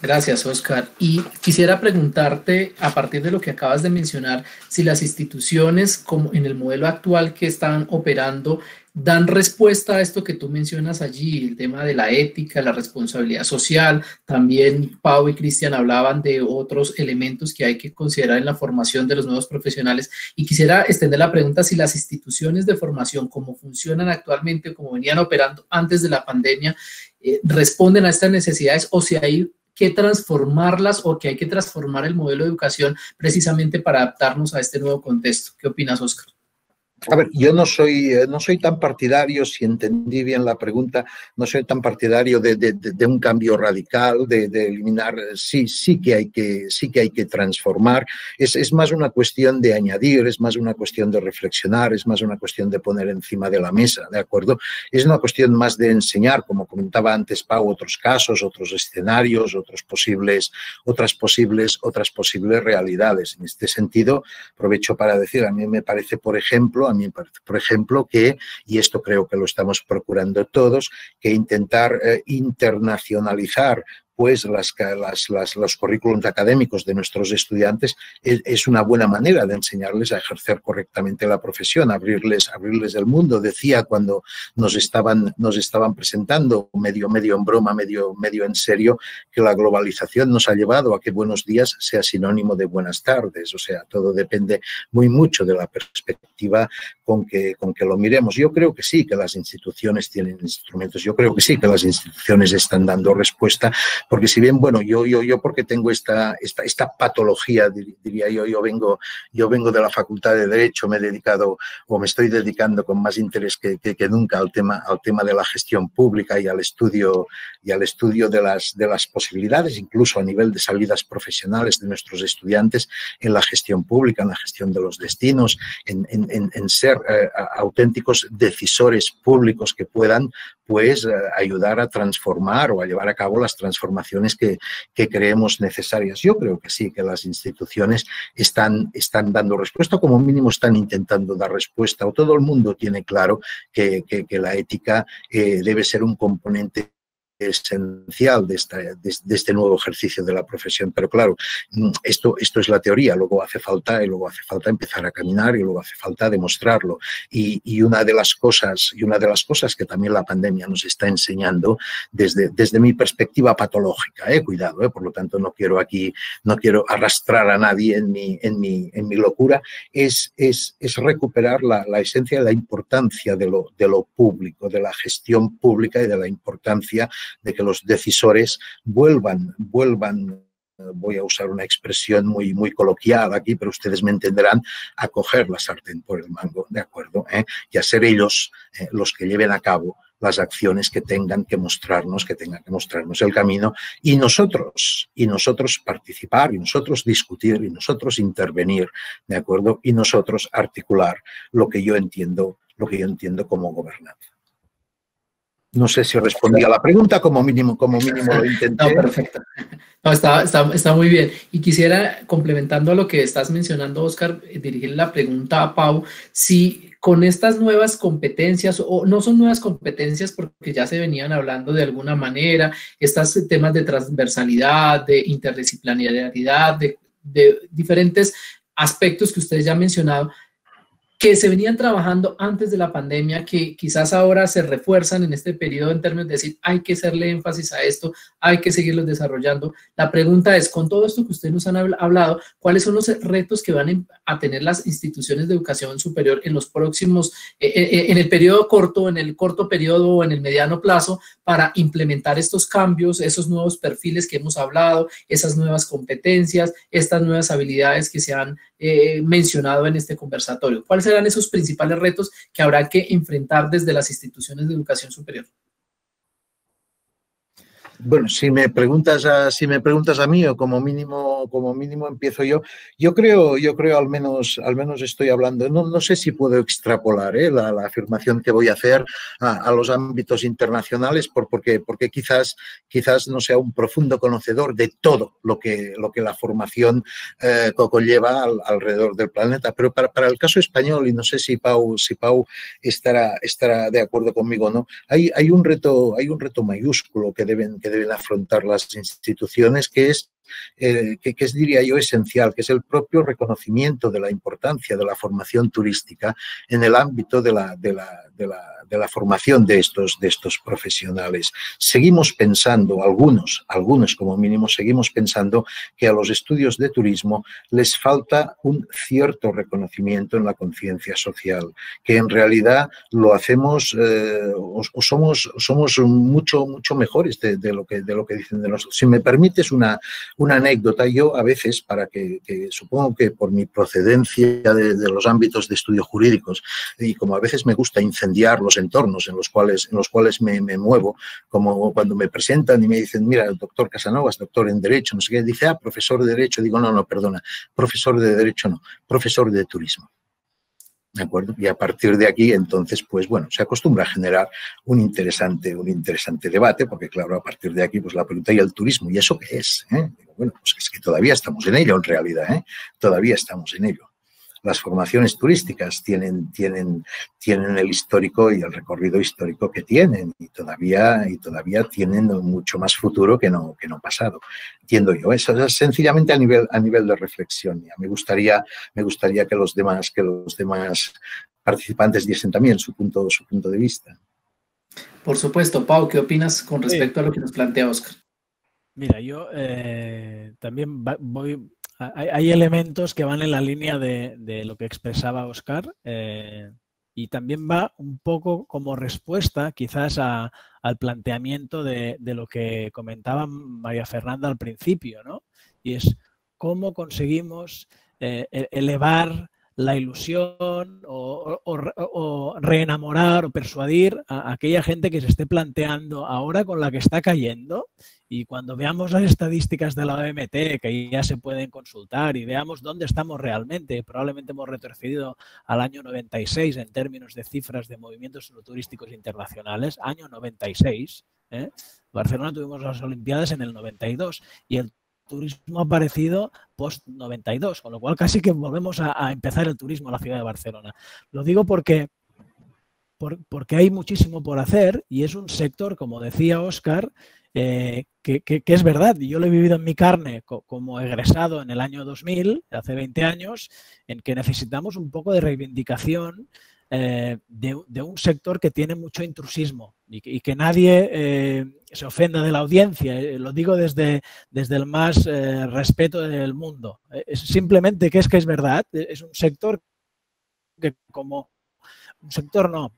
Gracias, Óscar. Y quisiera preguntarte, a partir de lo que acabas de mencionar, si las instituciones, como en el modelo actual que están operando, dan respuesta a esto que tú mencionas allí, el tema de la ética, la responsabilidad social. También Pau y Cristian hablaban de otros elementos que hay que considerar en la formación de los nuevos profesionales. Y quisiera extender la pregunta si las instituciones de formación, como funcionan actualmente o como venían operando antes de la pandemia, responden a estas necesidades, o si hay que transformarlas o que hay que transformar el modelo de educación precisamente para adaptarnos a este nuevo contexto. ¿Qué opinas, Óscar? A ver, yo no soy tan partidario, si entendí bien la pregunta, no soy tan partidario de un cambio radical, de eliminar, sí que hay que transformar. Es más una cuestión de añadir, es más una cuestión de reflexionar, es más una cuestión de poner encima de la mesa, ¿de acuerdo? Es una cuestión más de enseñar, como comentaba antes Pau, otros casos, otros escenarios, otras posibles realidades. En este sentido, aprovecho para decir, a mí me parece, por ejemplo, que, y esto creo que lo estamos procurando todos, que intentar internacionalizar pues los currículums académicos de nuestros estudiantes es una buena manera de enseñarles a ejercer correctamente la profesión, abrirles el mundo. Decía cuando nos estaban presentando, medio en broma, medio en serio, que la globalización nos ha llevado a que buenos días sea sinónimo de buenas tardes. O sea, todo depende muy mucho de la perspectiva con que lo miremos. Yo creo que sí, que las instituciones tienen instrumentos. Yo creo que sí, que las instituciones están dando respuesta. Porque si bien, bueno, yo porque tengo esta patología, diría yo vengo de la Facultad de Derecho, me he dedicado o me estoy dedicando con más interés que nunca al tema de la gestión pública y al estudio de las posibilidades, incluso a nivel de salidas profesionales de nuestros estudiantes en la gestión pública, en la gestión de los destinos, en ser auténticos decisores públicos que puedan pues ayudar a transformar o a llevar a cabo las transformaciones que creemos necesarias. Yo creo que sí, que las instituciones están dando respuesta, como mínimo están intentando dar respuesta, o todo el mundo tiene claro que la ética debe ser un componente esencial de este nuevo ejercicio de la profesión. Pero claro, esto es la teoría, luego hace falta empezar a caminar y luego hace falta demostrarlo. Y una de las cosas que también la pandemia nos está enseñando desde mi perspectiva patológica, cuidado, por lo tanto no quiero arrastrar a nadie en mi locura, es recuperar la esencia de la importancia de lo público, de la gestión pública y de la importancia de que los decisores vuelvan, voy a usar una expresión muy coloquial aquí, pero ustedes me entenderán, a coger la sartén por el mango, ¿de acuerdo? Y a ser ellos los que lleven a cabo las acciones que tengan que mostrarnos el camino, y nosotros participar, y nosotros discutir, y nosotros intervenir, ¿de acuerdo? Y nosotros articular lo que yo entiendo como gobernanza. No sé si respondí a la pregunta, como mínimo lo intenté. No, perfecto. No, está muy bien. Y quisiera, complementando a lo que estás mencionando, Óscar, dirigir la pregunta a Pau, si con estas nuevas competencias, o no son nuevas competencias porque ya se venían hablando de alguna manera, estos temas de transversalidad, de interdisciplinariedad, de diferentes aspectos que ustedes ya han mencionado, que se venían trabajando antes de la pandemia, que quizás ahora se refuerzan en este periodo en términos de decir, hay que hacerle énfasis a esto, hay que seguirlos desarrollando. La pregunta es, con todo esto que ustedes nos han hablado, ¿cuáles son los retos que van a tener las instituciones de educación superior en los próximos, en el periodo corto, en el corto periodo o en el mediano plazo, para implementar estos cambios, esos nuevos perfiles que hemos hablado, esas nuevas competencias, estas nuevas habilidades que se han mencionado en este conversatorio? ¿Cuáles serán esos principales retos que habrá que enfrentar desde las instituciones de educación superior? Bueno, si me preguntas a mí, o como mínimo empiezo yo. Yo creo al menos estoy hablando, no sé si puedo extrapolar la afirmación que voy a hacer a los ámbitos internacionales, porque quizás no sea un profundo conocedor de todo lo que la formación conlleva alrededor del planeta. Pero para el caso español, y no sé si Pau estará de acuerdo conmigo o no, hay un reto mayúsculo que deben afrontar las instituciones, que es, diría yo, esencial, que es el propio reconocimiento de la importancia de la formación turística en el ámbito de la formación de estos profesionales. Seguimos pensando, algunos como mínimo, seguimos pensando que a los estudios de turismo les falta un cierto reconocimiento en la conciencia social, que en realidad lo hacemos o somos mucho mejores de lo que dicen de nosotros. Si me permites una anécdota, yo a veces, para que supongo que por mi procedencia de los ámbitos de estudio jurídicos, y como a veces me gusta incendiar los entornos en los cuales me muevo, como cuando me presentan y me dicen, mira, el doctor Casanovas, doctor en Derecho, no sé qué, dice, profesor de Derecho, digo, no, perdona, profesor de Derecho no, profesor de Turismo. ¿De acuerdo? Y a partir de aquí, entonces, pues bueno, se acostumbra a generar un interesante debate, porque claro, a partir de aquí, pues la pregunta, ¿y el turismo? ¿Y eso qué es? Bueno, pues es que todavía estamos en ello, en realidad, todavía estamos en ello. Las formaciones turísticas tienen el histórico y el recorrido histórico que tienen y todavía tienen mucho más futuro que no pasado. Entiendo yo. Eso es sencillamente a nivel de reflexión. Ya me gustaría que los demás participantes diesen también su punto de vista. Por supuesto. Pau, ¿qué opinas con respecto a lo que nos plantea Óscar? Mira, yo también voy... Hay elementos que van en la línea de lo que expresaba Óscar y también va un poco como respuesta quizás al planteamiento de lo que comentaba María Fernanda al principio, ¿no? Y es cómo conseguimos elevar la ilusión o reenamorar o persuadir a aquella gente que se esté planteando ahora con la que está cayendo. Y cuando veamos las estadísticas de la OMT, que ya se pueden consultar, y veamos dónde estamos realmente, probablemente hemos retrocedido al año 96 en términos de cifras de movimientos turísticos internacionales, año 96. Barcelona tuvimos las Olimpiadas en el 92 y el turismo ha aparecido post-92, con lo cual casi que volvemos a empezar el turismo en la ciudad de Barcelona. Lo digo porque hay muchísimo por hacer y es un sector, como decía Óscar, que es verdad, y yo lo he vivido en mi carne como egresado en el año 2000, hace 20 años, en que necesitamos un poco de reivindicación de un sector que tiene mucho intrusismo y que nadie se ofenda de la audiencia. Lo digo desde el más respeto del mundo. Simplemente que es verdad, es un sector que como... Un sector no,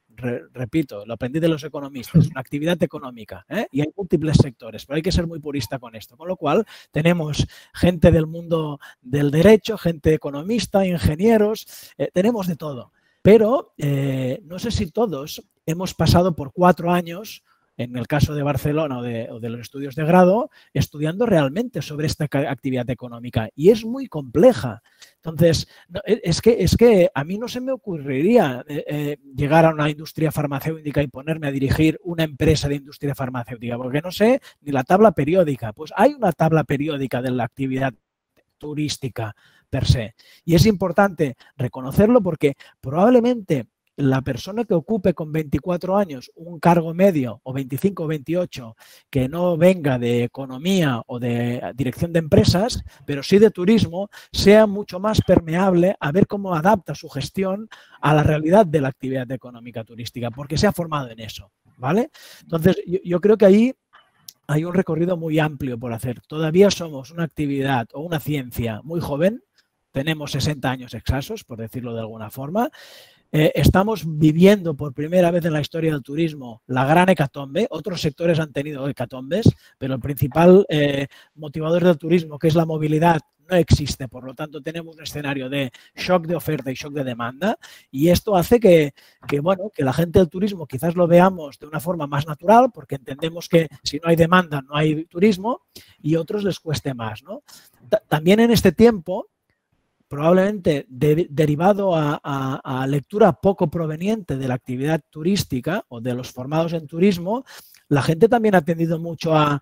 repito, lo aprendí de los economistas, una actividad económica, y hay múltiples sectores, pero hay que ser muy purista con esto. Con lo cual, tenemos gente del mundo del derecho, gente economista, ingenieros, tenemos de todo. Pero no sé si todos hemos pasado por 4 años, en el caso de Barcelona o de los estudios de grado, estudiando realmente sobre esta actividad económica. Y es muy compleja. Entonces, es que a mí no se me ocurriría llegar a una industria farmacéutica y ponerme a dirigir una empresa de industria farmacéutica, porque no sé ni la tabla periódica. Pues hay una tabla periódica de la actividad turística per se. Y es importante reconocerlo porque probablemente la persona que ocupe con 24 años un cargo medio o 25 o 28 que no venga de economía o de dirección de empresas, pero sí de turismo, sea mucho más permeable a ver cómo adapta su gestión a la realidad de la actividad económica turística, porque se ha formado en eso, ¿vale? Entonces, yo creo que ahí hay un recorrido muy amplio por hacer. Todavía somos una actividad o una ciencia muy joven, tenemos 60 años escasos, por decirlo de alguna forma. Estamos viviendo por primera vez en la historia del turismo la gran hecatombe. Otros sectores han tenido hecatombes, pero el principal motivador del turismo, que es la movilidad, no existe. Por lo tanto, tenemos un escenario de shock de oferta y shock de demanda, y esto hace que la gente del turismo quizás lo veamos de una forma más natural, porque entendemos que si no hay demanda no hay turismo, y a otros les cueste más, ¿no? También en este tiempo, probablemente derivado a lectura poco proveniente de la actividad turística o de los formados en turismo, la gente también ha tendido mucho a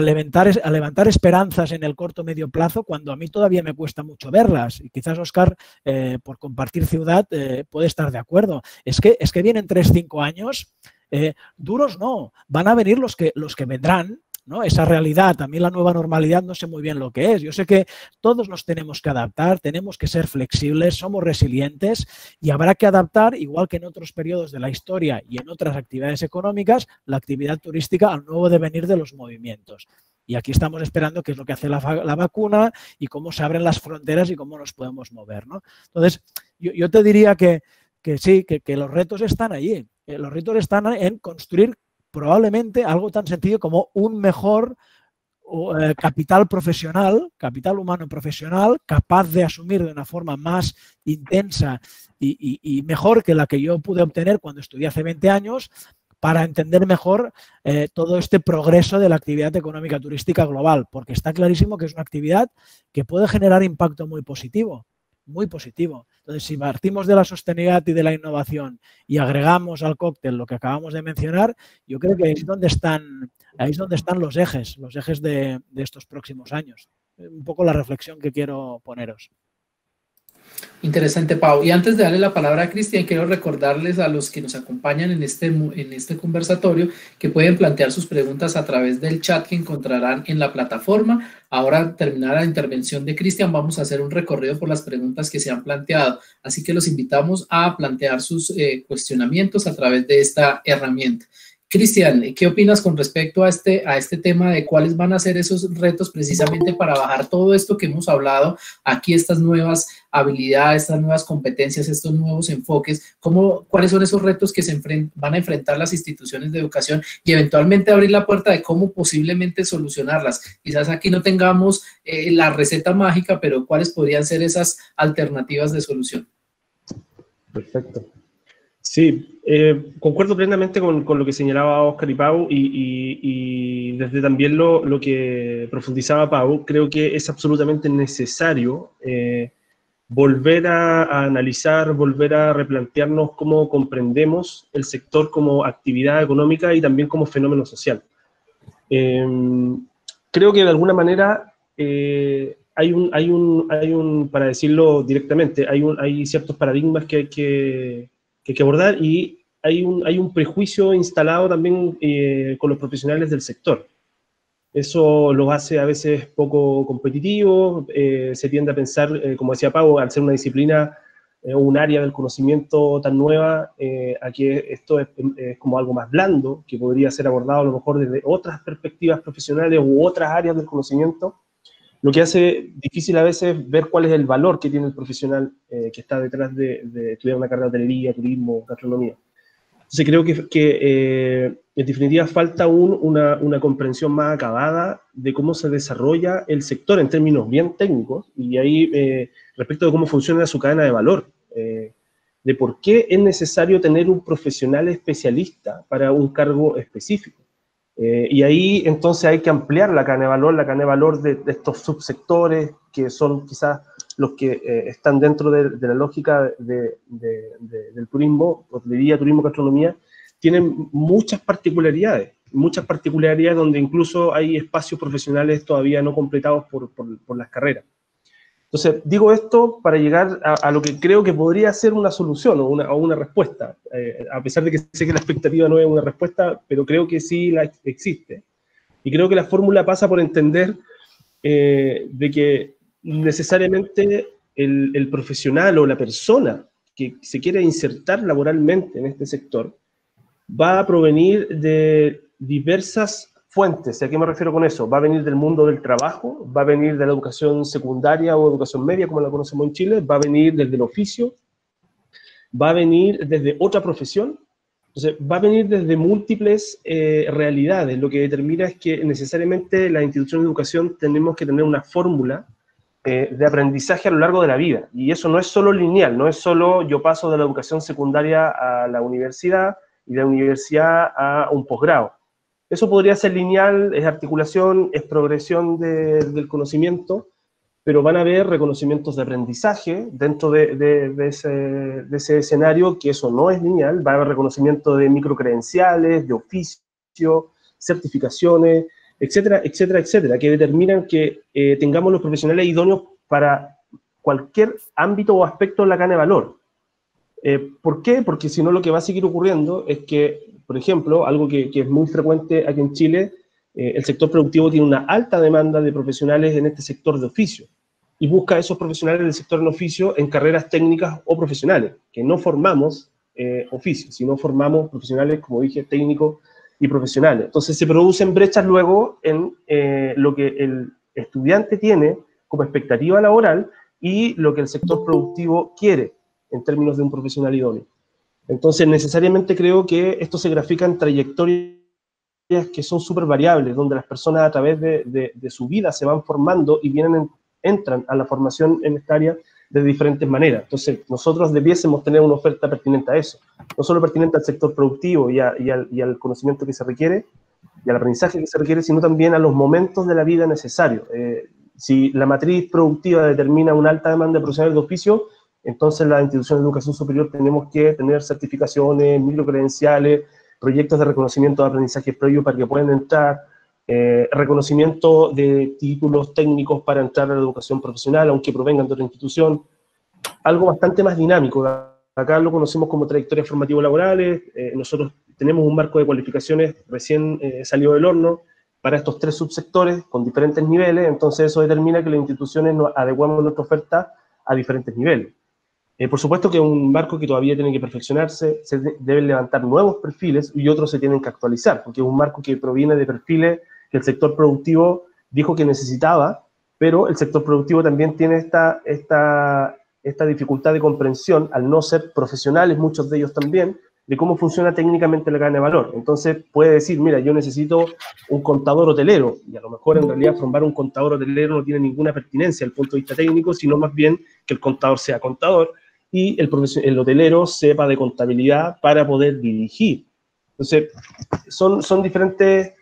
levantar esperanzas en el corto medio plazo, cuando a mí todavía me cuesta mucho verlas. Y quizás Óscar, por compartir ciudad, puede estar de acuerdo. Es que vienen 3-5 años, duros no, van a venir los que vendrán. ¿no? Esa realidad, también la nueva normalidad, no sé muy bien lo que es. Yo sé que todos nos tenemos que adaptar, tenemos que ser flexibles, somos resilientes y habrá que adaptar, igual que en otros periodos de la historia y en otras actividades económicas, la actividad turística al nuevo devenir de los movimientos. Y aquí estamos esperando qué es lo que hace la vacuna y cómo se abren las fronteras y cómo nos podemos mover, ¿no? Entonces, yo te diría que sí, que los retos están allí. Los retos están en construir probablemente algo tan sencillo como un mejor capital profesional, capital humano profesional, capaz de asumir de una forma más intensa y mejor que la que yo pude obtener cuando estudié hace 20 años, para entender mejor todo este progreso de la actividad económica turística global, porque está clarísimo que es una actividad que puede generar impacto muy positivo. Muy positivo. Entonces, si partimos de la sostenibilidad y de la innovación y agregamos al cóctel lo que acabamos de mencionar, yo creo que ahí es donde están los ejes de estos próximos años. Un poco la reflexión que quiero poneros. Interesante, Pau. Y antes de darle la palabra a Cristian, quiero recordarles a los que nos acompañan en este conversatorio que pueden plantear sus preguntas a través del chat que encontrarán en la plataforma. Ahora, terminada la intervención de Cristian, vamos a hacer un recorrido por las preguntas que se han planteado. Así que los invitamos a plantear sus cuestionamientos a través de esta herramienta. Cristian, ¿qué opinas con respecto a este tema de cuáles van a ser esos retos precisamente para bajar todo esto que hemos hablado aquí, estas nuevas habilidades, estas nuevas competencias, estos nuevos enfoques? ¿Cuáles son esos retos que van a enfrentar las instituciones de educación y eventualmente abrir la puerta de cómo posiblemente solucionarlas? Quizás aquí no tengamos la receta mágica, pero ¿cuáles podrían ser esas alternativas de solución? Perfecto. Sí, concuerdo plenamente con lo que señalaba Óscar y Pau y desde también lo que profundizaba Pau, creo que es absolutamente necesario volver a analizar, volver a replantearnos cómo comprendemos el sector como actividad económica y también como fenómeno social. Creo que de alguna manera para decirlo directamente, hay ciertos paradigmas que hay que abordar y hay un prejuicio instalado también con los profesionales del sector. Eso los hace a veces poco competitivos, se tiende a pensar, como decía Pau, al ser una disciplina o un área del conocimiento tan nueva, a que esto es como algo más blando, que podría ser abordado a lo mejor desde otras perspectivas profesionales u otras áreas del conocimiento, lo que hace difícil a veces ver cuál es el valor que tiene el profesional que está detrás de estudiar una carrera de hotelería, turismo, gastronomía. Entonces creo que en definitiva falta una comprensión más acabada de cómo se desarrolla el sector en términos bien técnicos y ahí respecto de cómo funciona su cadena de valor, de por qué es necesario tener un profesional especialista para un cargo específico. Y ahí entonces hay que ampliar la cadena de valor de estos subsectores que son quizás los que están dentro de la lógica del turismo, hotelería, turismo, gastronomía, tienen muchas particularidades donde incluso hay espacios profesionales todavía no completados por las carreras. Entonces, digo esto para llegar a lo que creo que podría ser una solución o una respuesta, a pesar de que sé que la expectativa no es una respuesta, pero creo que sí existe. Y creo que la fórmula pasa por entender de que necesariamente el profesional o la persona que se quiere insertar laboralmente en este sector va a provenir de diversas fuentes. ¿A qué me refiero con eso? Va a venir del mundo del trabajo, va a venir de la educación secundaria o educación media, como la conocemos en Chile, va a venir desde el oficio, va a venir desde otra profesión. Entonces, va a venir desde múltiples realidades. Lo que determina es que necesariamente las instituciones de educación tenemos que tener una fórmula de aprendizaje a lo largo de la vida. Y eso no es solo lineal, no es solo yo paso de la educación secundaria a la universidad y de la universidad a un posgrado. Eso podría ser lineal, es articulación, es progresión del conocimiento, pero van a haber reconocimientos de aprendizaje dentro de ese escenario, que eso no es lineal. Va a haber reconocimiento de microcredenciales, de oficio, certificaciones, etcétera, etcétera, etcétera, que determinan que tengamos los profesionales idóneos para cualquier ámbito o aspecto de la cadena de valor. ¿Por qué? Porque si no, lo que va a seguir ocurriendo es que, por ejemplo, algo que es muy frecuente aquí en Chile, el sector productivo tiene una alta demanda de profesionales en este sector de oficio y busca a esos profesionales del sector en oficio en carreras técnicas o profesionales, que no formamos oficios, sino formamos profesionales, como dije, técnicos y profesionales. Entonces se producen brechas luego en lo que el estudiante tiene como expectativa laboral y lo que el sector productivo quiere en términos de un profesional idóneo. Entonces necesariamente creo que esto se grafica en trayectorias que son súper variables, donde las personas a través de su vida se van formando y entran a la formación en esta área de diferentes maneras. Entonces nosotros debiésemos tener una oferta pertinente a eso, no solo pertinente al sector productivo y al conocimiento que se requiere, y al aprendizaje que se requiere, sino también a los momentos de la vida necesarios. Si la matriz productiva determina una alta demanda de profesionales de oficio, entonces las instituciones de educación superior tenemos que tener certificaciones, microcredenciales, proyectos de reconocimiento de aprendizaje previo para que puedan entrar, reconocimiento de títulos técnicos para entrar a la educación profesional, aunque provengan de otra institución, algo bastante más dinámico. Acá lo conocemos como trayectorias formativos-laborales, nosotros tenemos un marco de cualificaciones recién salido del horno para estos 3 subsectores con diferentes niveles, entonces eso determina que las instituciones nos adecuamos nuestra oferta a diferentes niveles. Por supuesto que es un marco que todavía tiene que perfeccionarse, se deben levantar nuevos perfiles y otros se tienen que actualizar, porque es un marco que proviene de perfiles que el sector productivo dijo que necesitaba, pero el sector productivo también tiene esta dificultad de comprensión, al no ser profesionales, muchos de ellos también, de cómo funciona técnicamente la cadena de valor. Entonces puede decir, mira, yo necesito un contador hotelero, y a lo mejor en realidad formar un contador hotelero no tiene ninguna pertinencia desde el punto de vista técnico, sino más bien que el contador sea contador, y el hotelero sepa de contabilidad para poder dirigir. Entonces, son diferentes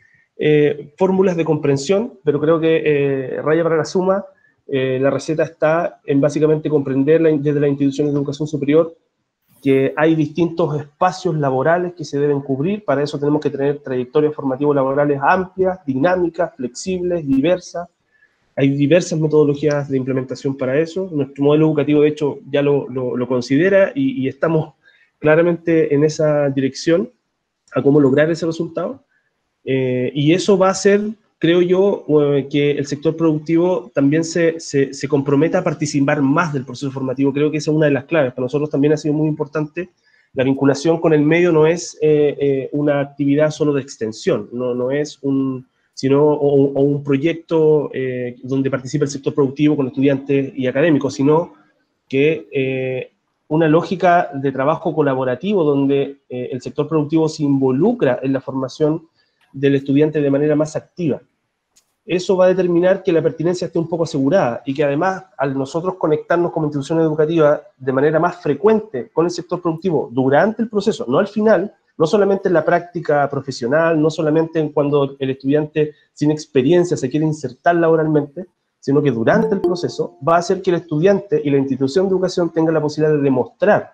fórmulas de comprensión, pero creo que raya para la suma, la receta está en básicamente comprender desde la institución de educación superior que hay distintos espacios laborales que se deben cubrir. Para eso tenemos que tener trayectorias formativas laborales amplias, dinámicas, flexibles, diversas. Hay diversas metodologías de implementación para eso. Nuestro modelo educativo, de hecho, ya lo considera y estamos claramente en esa dirección a cómo lograr ese resultado. Y eso va a hacer, creo yo, que el sector productivo también se comprometa a participar más del proceso formativo. Creo que esa es una de las claves. Para nosotros también ha sido muy importante. La vinculación con el medio no es una actividad solo de extensión, no es sino un proyecto donde participa el sector productivo con estudiantes y académicos, sino que una lógica de trabajo colaborativo donde el sector productivo se involucra en la formación del estudiante de manera más activa. Eso va a determinar que la pertinencia esté un poco asegurada y que además, al nosotros conectarnos como institución educativa de manera más frecuente con el sector productivo durante el proceso, no al final, no solamente en la práctica profesional, no solamente en cuando el estudiante sin experiencia se quiere insertar laboralmente, sino que durante el proceso va a hacer que el estudiante y la institución de educación tengan la posibilidad de demostrar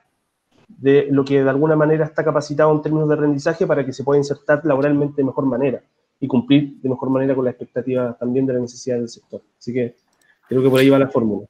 de lo que de alguna manera está capacitado en términos de aprendizaje para que se pueda insertar laboralmente de mejor manera y cumplir de mejor manera con las expectativas también de la necesidad del sector. Así que creo que por ahí va la fórmula.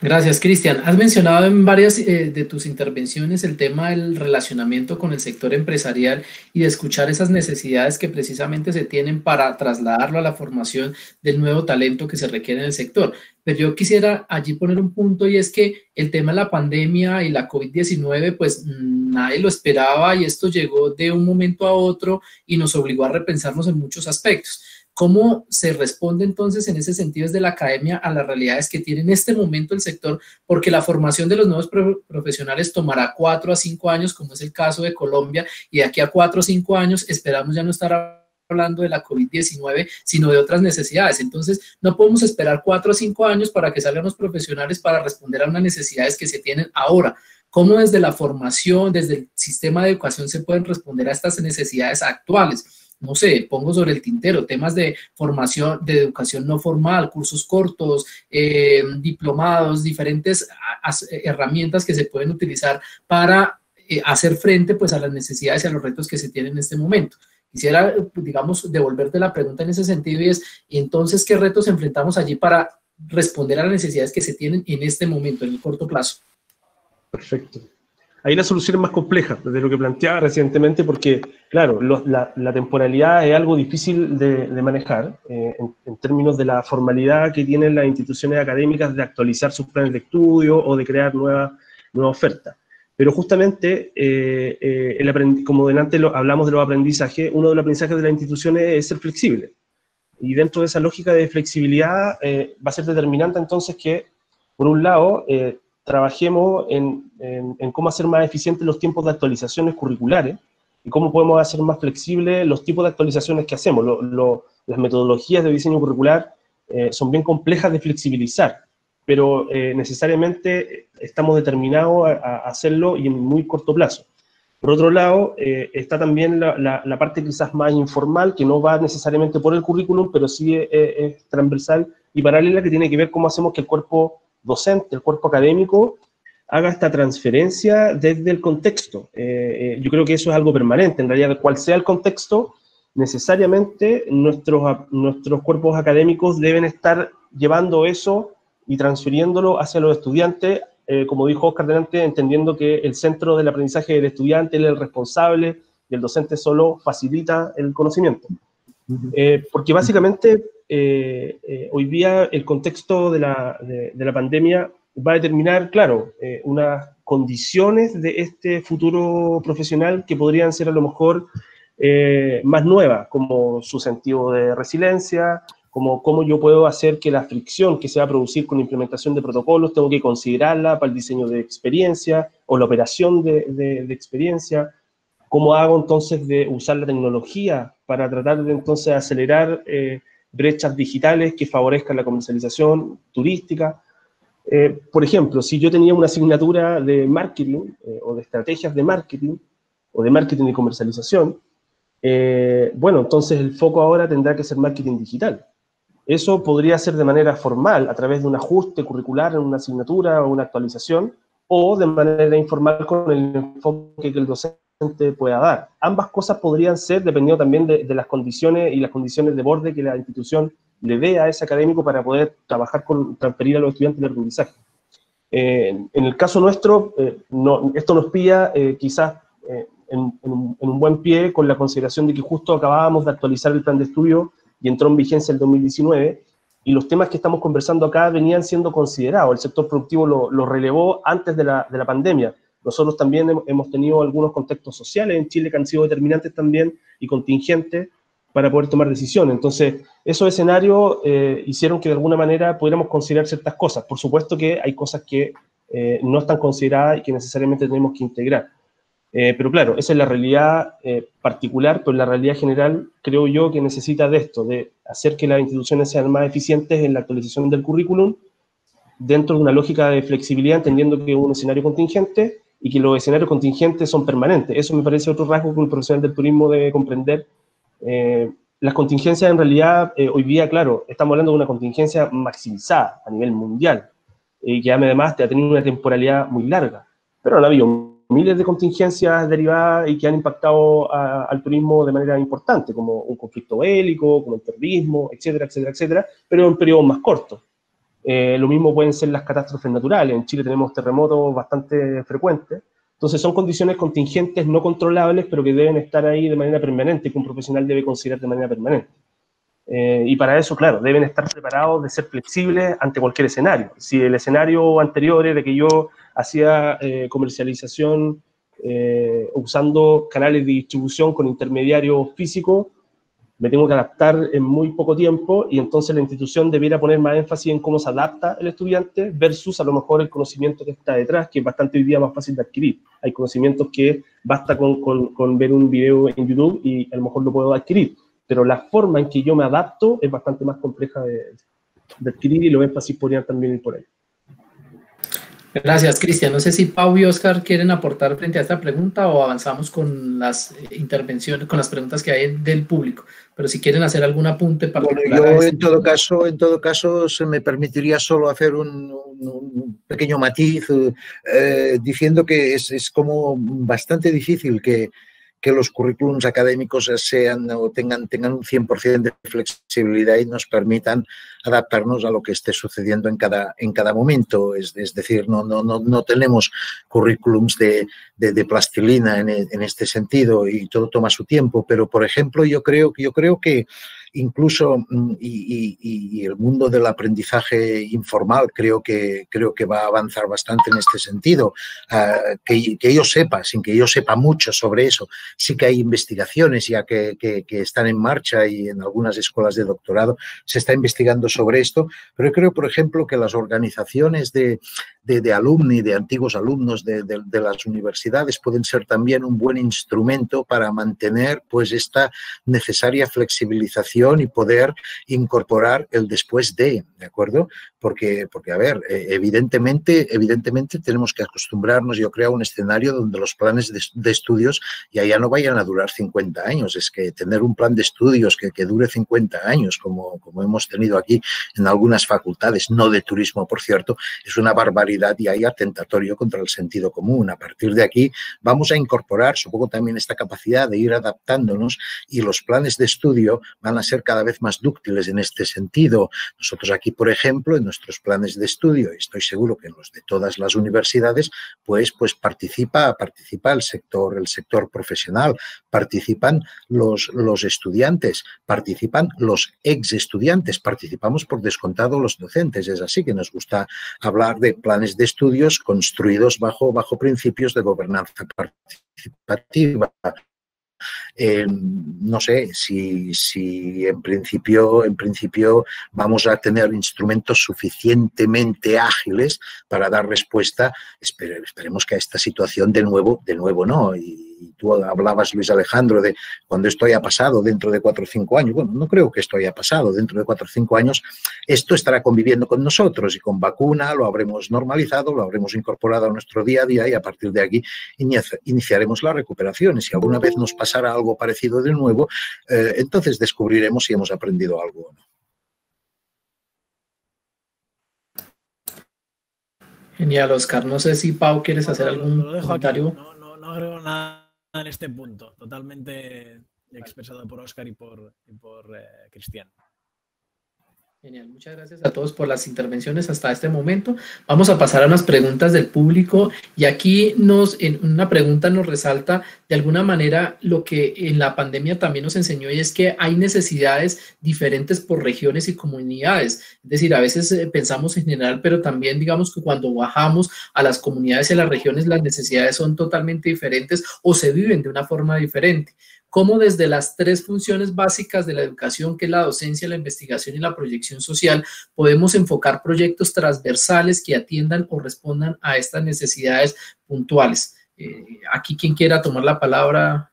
Gracias, Cristian. Has mencionado en varias de tus intervenciones el tema del relacionamiento con el sector empresarial y de escuchar esas necesidades que precisamente se tienen para trasladarlo a la formación del nuevo talento que se requiere en el sector. Pero yo quisiera allí poner un punto, y es que el tema de la pandemia y la COVID-19, pues nadie lo esperaba, y esto llegó de un momento a otro y nos obligó a repensarnos en muchos aspectos. ¿Cómo se responde entonces en ese sentido desde la academia a las realidades que tiene en este momento el sector? Porque la formación de los nuevos profesionales tomará 4 a 5 años, como es el caso de Colombia, y de aquí a 4 o 5 años esperamos ya no estar hablando de la COVID-19, sino de otras necesidades. Entonces, no podemos esperar 4 o 5 años para que salgan los profesionales para responder a unas necesidades que se tienen ahora. ¿Cómo desde la formación, desde el sistema de educación se pueden responder a estas necesidades actuales? No sé, pongo sobre el tintero temas de formación, de educación no formal, cursos cortos, diplomados, diferentes herramientas que se pueden utilizar para hacer frente pues a las necesidades y a los retos que se tienen en este momento. Quisiera, digamos, devolverte la pregunta en ese sentido, y es, entonces, ¿qué retos enfrentamos allí para responder a las necesidades que se tienen en este momento, en el corto plazo? Perfecto. ahí la solución es más compleja de lo que planteaba recientemente, porque, claro, la temporalidad es algo difícil de manejar en términos de la formalidad que tienen las instituciones académicas de actualizar sus planes de estudio o de crear nueva oferta. Pero justamente, como delante hablamos de los aprendizajes, uno de los aprendizajes de las instituciones es ser flexible. Y dentro de esa lógica de flexibilidad va a ser determinante entonces que, por un lado, trabajemos en cómo hacer más eficientes los tiempos de actualizaciones curriculares y cómo podemos hacer más flexibles los tipos de actualizaciones que hacemos. Las metodologías de diseño curricular son bien complejas de flexibilizar, pero necesariamente estamos determinados a hacerlo y en muy corto plazo. Por otro lado, está también la parte quizás más informal, que no va necesariamente por el currículum, pero sí es transversal y paralela, que tiene que ver cómo hacemos que el cuerpo docente, el cuerpo académico, haga esta transferencia desde el contexto. Yo creo que eso es algo permanente. En realidad, cual sea el contexto, necesariamente nuestros cuerpos académicos deben estar llevando eso y transfiriéndolo hacia los estudiantes, como dijo Oscar delante, entendiendo que el centro del aprendizaje del estudiante es el responsable y el docente solo facilita el conocimiento. Porque básicamente hoy día el contexto de la pandemia va a determinar, claro, unas condiciones de este futuro profesional que podrían ser a lo mejor más nuevas, como su sentido de resiliencia, como cómo yo puedo hacer que la fricción que se va a producir con la implementación de protocolos, tengo que considerarla para el diseño de experiencia o la operación de experiencia, cómo hago entonces de usar la tecnología para tratar de entonces acelerar brechas digitales que favorezcan la comercialización turística. Por ejemplo, si yo tenía una asignatura de marketing o de estrategias de marketing o de marketing y comercialización, bueno, entonces el foco ahora tendrá que ser marketing digital. Eso podría ser de manera formal, a través de un ajuste curricular en una asignatura o una actualización, o de manera informal con el enfoque que el docente pueda dar. Ambas cosas podrían ser dependiendo también de las condiciones y las condiciones de borde que la institución le dé a ese académico para poder trabajar transferir a los estudiantes el aprendizaje. En el caso nuestro, esto nos pilla quizás en un buen pie con la consideración de que justo acabábamos de actualizar el plan de estudio y entró en vigencia el 2019, y los temas que estamos conversando acá venían siendo considerados, el sector productivo lo relevó antes de la pandemia. Nosotros también hemos tenido algunos contextos sociales en Chile que han sido determinantes también y contingentes para poder tomar decisiones. Entonces, esos escenarios hicieron que de alguna manera pudiéramos considerar ciertas cosas. Por supuesto que hay cosas que no están consideradas y que necesariamente tenemos que integrar. Pero claro, esa es la realidad particular, pero la realidad general creo yo que necesita de esto, de hacer que las instituciones sean más eficientes en la actualización del currículum, dentro de una lógica de flexibilidad, entendiendo que es un escenario contingente y que los escenarios contingentes son permanentes. Eso me parece otro rasgo que un profesional del turismo debe comprender. Las contingencias en realidad, hoy día, claro, estamos hablando de una contingencia maximizada a nivel mundial, que además ha tenido una temporalidad muy larga, pero no ha habido miles de contingencias derivadas y que han impactado al turismo de manera importante, como un conflicto bélico, como el terrorismo, etcétera, etcétera, etcétera, pero en periodos más cortos. Lo mismo pueden ser las catástrofes naturales. En Chile tenemos terremotos bastante frecuentes. Entonces son condiciones contingentes no controlables, pero que deben estar ahí de manera permanente, que un profesional debe considerar de manera permanente. Y para eso, claro, deben estar preparados de ser flexibles ante cualquier escenario. Si el escenario anterior era que yo hacía comercialización usando canales de distribución con intermediarios físicos, me tengo que adaptar en muy poco tiempo, y entonces la institución debiera poner más énfasis en cómo se adapta el estudiante versus a lo mejor el conocimiento que está detrás, que es bastante hoy día más fácil de adquirir. Hay conocimientos que basta con ver un video en YouTube y a lo mejor lo puedo adquirir, pero la forma en que yo me adapto es bastante más compleja de adquirir, y los énfasis podrían también ir por ahí. Gracias, Cristian. No sé si Pau y Oscar quieren aportar frente a esta pregunta o avanzamos con las intervenciones, con las preguntas que hay del público. Pero si quieren hacer algún apunte particular. Bueno, yo en todo caso se me permitiría solo hacer un pequeño matiz diciendo que es como bastante difícil que los currículums académicos sean o tengan un 100% de flexibilidad y nos permitan adaptarnos a lo que esté sucediendo en cada momento. Es decir, no tenemos currículums de plastilina en este sentido y todo toma su tiempo, pero, por ejemplo, yo creo que incluso y el mundo del aprendizaje informal creo que va a avanzar bastante en este sentido. Que yo sepa, sin que yo sepa mucho sobre eso, sí que hay investigaciones ya que están en marcha y en algunas escuelas de doctorado se está investigando sobre esto, pero creo, por ejemplo, que las organizaciones de alumni, de antiguos alumnos de las universidades pueden ser también un buen instrumento para mantener pues esta necesaria flexibilización y poder incorporar el después ¿de acuerdo? Porque a ver, evidentemente tenemos que acostumbrarnos, yo creo, a un escenario donde los planes de estudios ya no vayan a durar 50 años. Es que tener un plan de estudios que dure 50 años, como hemos tenido aquí en algunas facultades, no de turismo, por cierto, es una barbaridad y hay atentatorio contra el sentido común. A partir de aquí vamos a incorporar, supongo, también esta capacidad de ir adaptándonos y los planes de estudio van a ser cada vez más dúctiles en este sentido. Nosotros aquí, por ejemplo, en nuestros planes de estudio, y estoy seguro que en los de todas las universidades, pues participa el sector profesional, participan los estudiantes, participan los ex estudiantes, participamos por descontado los docentes. Es así que nos gusta hablar de planes de estudios construidos bajo principios de gobernanza participativa. No sé si en principio vamos a tener instrumentos suficientemente ágiles para dar respuesta. Esperemos que a esta situación de nuevo no. Y tú hablabas, Luis Alejandro, de cuando esto haya pasado dentro de 4 o 5 años. Bueno, no creo que esto haya pasado. Dentro de 4 o 5 años esto estará conviviendo con nosotros y con vacuna lo habremos normalizado, lo habremos incorporado a nuestro día a día y a partir de aquí iniciaremos la recuperación. Y si alguna vez nos pasara algo parecido de nuevo, entonces descubriremos si hemos aprendido algo o no. Genial, Oscar. No sé si Pau quieres hacer algún comentario. No agrego nada en este punto, totalmente expresado por Oscar y por Cristian. Genial, muchas gracias a todos por las intervenciones hasta este momento. Vamos a pasar a unas preguntas del público y aquí en una pregunta nos resalta de alguna manera lo que en la pandemia también nos enseñó y es que hay necesidades diferentes por regiones y comunidades. Es decir, a veces pensamos en general, pero también digamos que cuando bajamos a las comunidades y a las regiones las necesidades son totalmente diferentes o se viven de una forma diferente. Cómo desde las 3 funciones básicas de la educación, que es la docencia, la investigación y la proyección social, podemos enfocar proyectos transversales que atiendan o respondan a estas necesidades puntuales. Aquí quien quiera tomar la palabra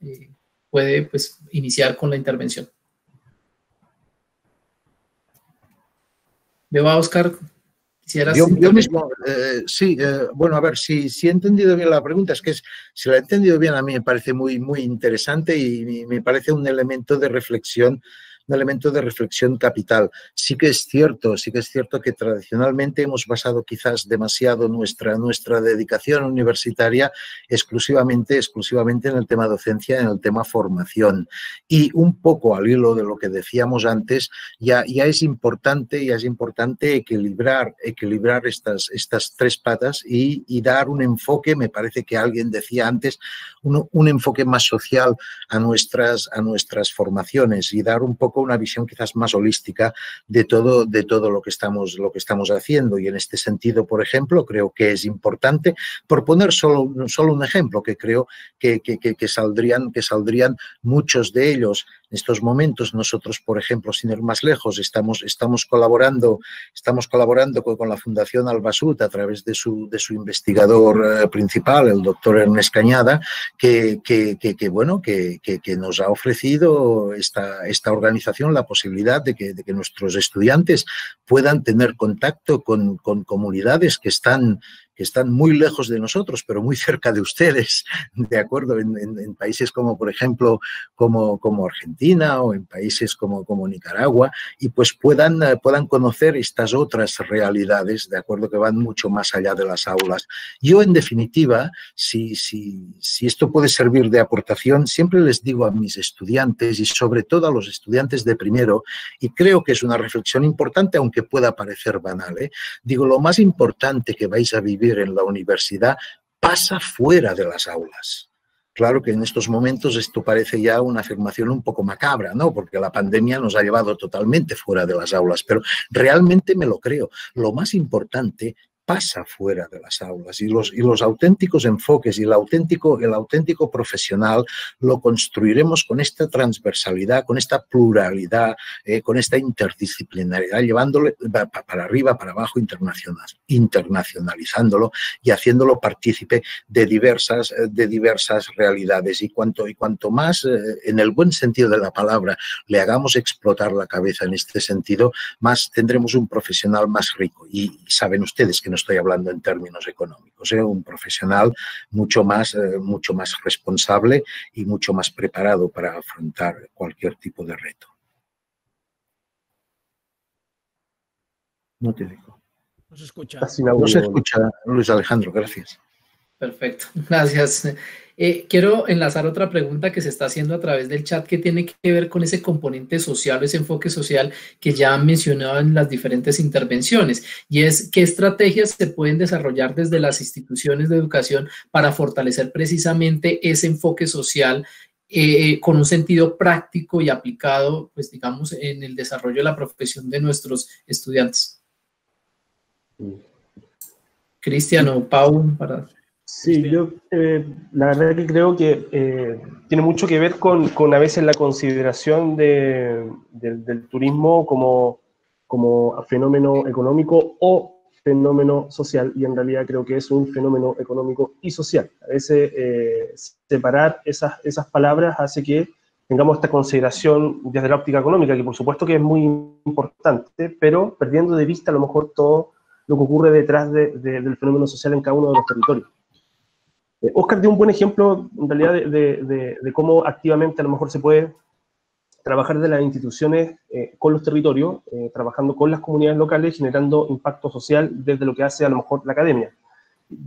puede pues, iniciar con la intervención. Veo a Oscar. Yo mismo, sí, bueno, a ver, si he entendido bien la pregunta, es que si la he entendido bien a mí me parece muy interesante y me parece un elemento de reflexión capital. Sí que es cierto que tradicionalmente hemos basado quizás demasiado nuestra dedicación universitaria exclusivamente en el tema docencia, en el tema formación. Y un poco al hilo de lo que decíamos antes, ya es importante equilibrar estas 3 patas y dar un enfoque, me parece que alguien decía antes, un enfoque más social a nuestras formaciones y dar un poco una visión quizás más holística de todo lo que estamos haciendo. Y en este sentido, por ejemplo, creo que es importante, por poner solo un ejemplo, que creo que saldrían muchos de ellos. En estos momentos nosotros, por ejemplo, sin ir más lejos, estamos colaborando con la Fundación Albasut a través de su investigador principal, el doctor Ernest Cañada, que nos ha ofrecido esta organización la posibilidad de que nuestros estudiantes puedan tener contacto con comunidades que están que están muy lejos de nosotros, pero muy cerca de ustedes, ¿de acuerdo? En países como, por ejemplo, como Argentina o en países como Nicaragua, y pues puedan conocer estas otras realidades, ¿de acuerdo? Que van mucho más allá de las aulas. Yo, en definitiva, si esto puede servir de aportación, siempre les digo a mis estudiantes y sobre todo a los estudiantes de primero, y creo que es una reflexión importante, aunque pueda parecer banal, digo, lo más importante que vais a vivir en la universidad pasa fuera de las aulas. Claro que en estos momentos esto parece ya una afirmación un poco macabra, ¿no? Porque la pandemia nos ha llevado totalmente fuera de las aulas, pero realmente me lo creo. Lo más importante pasa fuera de las aulas y los auténticos enfoques y el auténtico profesional lo construiremos con esta transversalidad, con esta pluralidad, con esta interdisciplinaridad, llevándolo para arriba, para abajo, internacionalizándolo y haciéndolo partícipe de diversas realidades. Y cuanto más, en el buen sentido de la palabra, le hagamos explotar la cabeza en este sentido, más tendremos un profesional más rico. Y saben ustedes que no estoy hablando en términos económicos, un profesional mucho más responsable y mucho más preparado para afrontar cualquier tipo de reto. No te digo. No se escucha. No se escucha, Luis Alejandro, gracias. Perfecto, gracias. Quiero enlazar otra pregunta que se está haciendo a través del chat que tiene que ver con ese componente social, ese enfoque social que ya han mencionado en las diferentes intervenciones, y es qué estrategias se pueden desarrollar desde las instituciones de educación para fortalecer precisamente ese enfoque social con un sentido práctico y aplicado, pues digamos, en el desarrollo de la profesión de nuestros estudiantes. Cristian o Pau, para... Sí, yo la verdad que creo que tiene mucho que ver con a veces la consideración del turismo como fenómeno económico o fenómeno social, y en realidad creo que es un fenómeno económico y social. A veces separar esas palabras hace que tengamos esta consideración desde la óptica económica, que por supuesto que es muy importante, pero perdiendo de vista a lo mejor todo lo que ocurre detrás del fenómeno social en cada uno de los territorios. Óscar dio un buen ejemplo, en realidad, de cómo activamente a lo mejor se puede trabajar desde las instituciones con los territorios, trabajando con las comunidades locales, generando impacto social desde lo que hace a lo mejor la academia.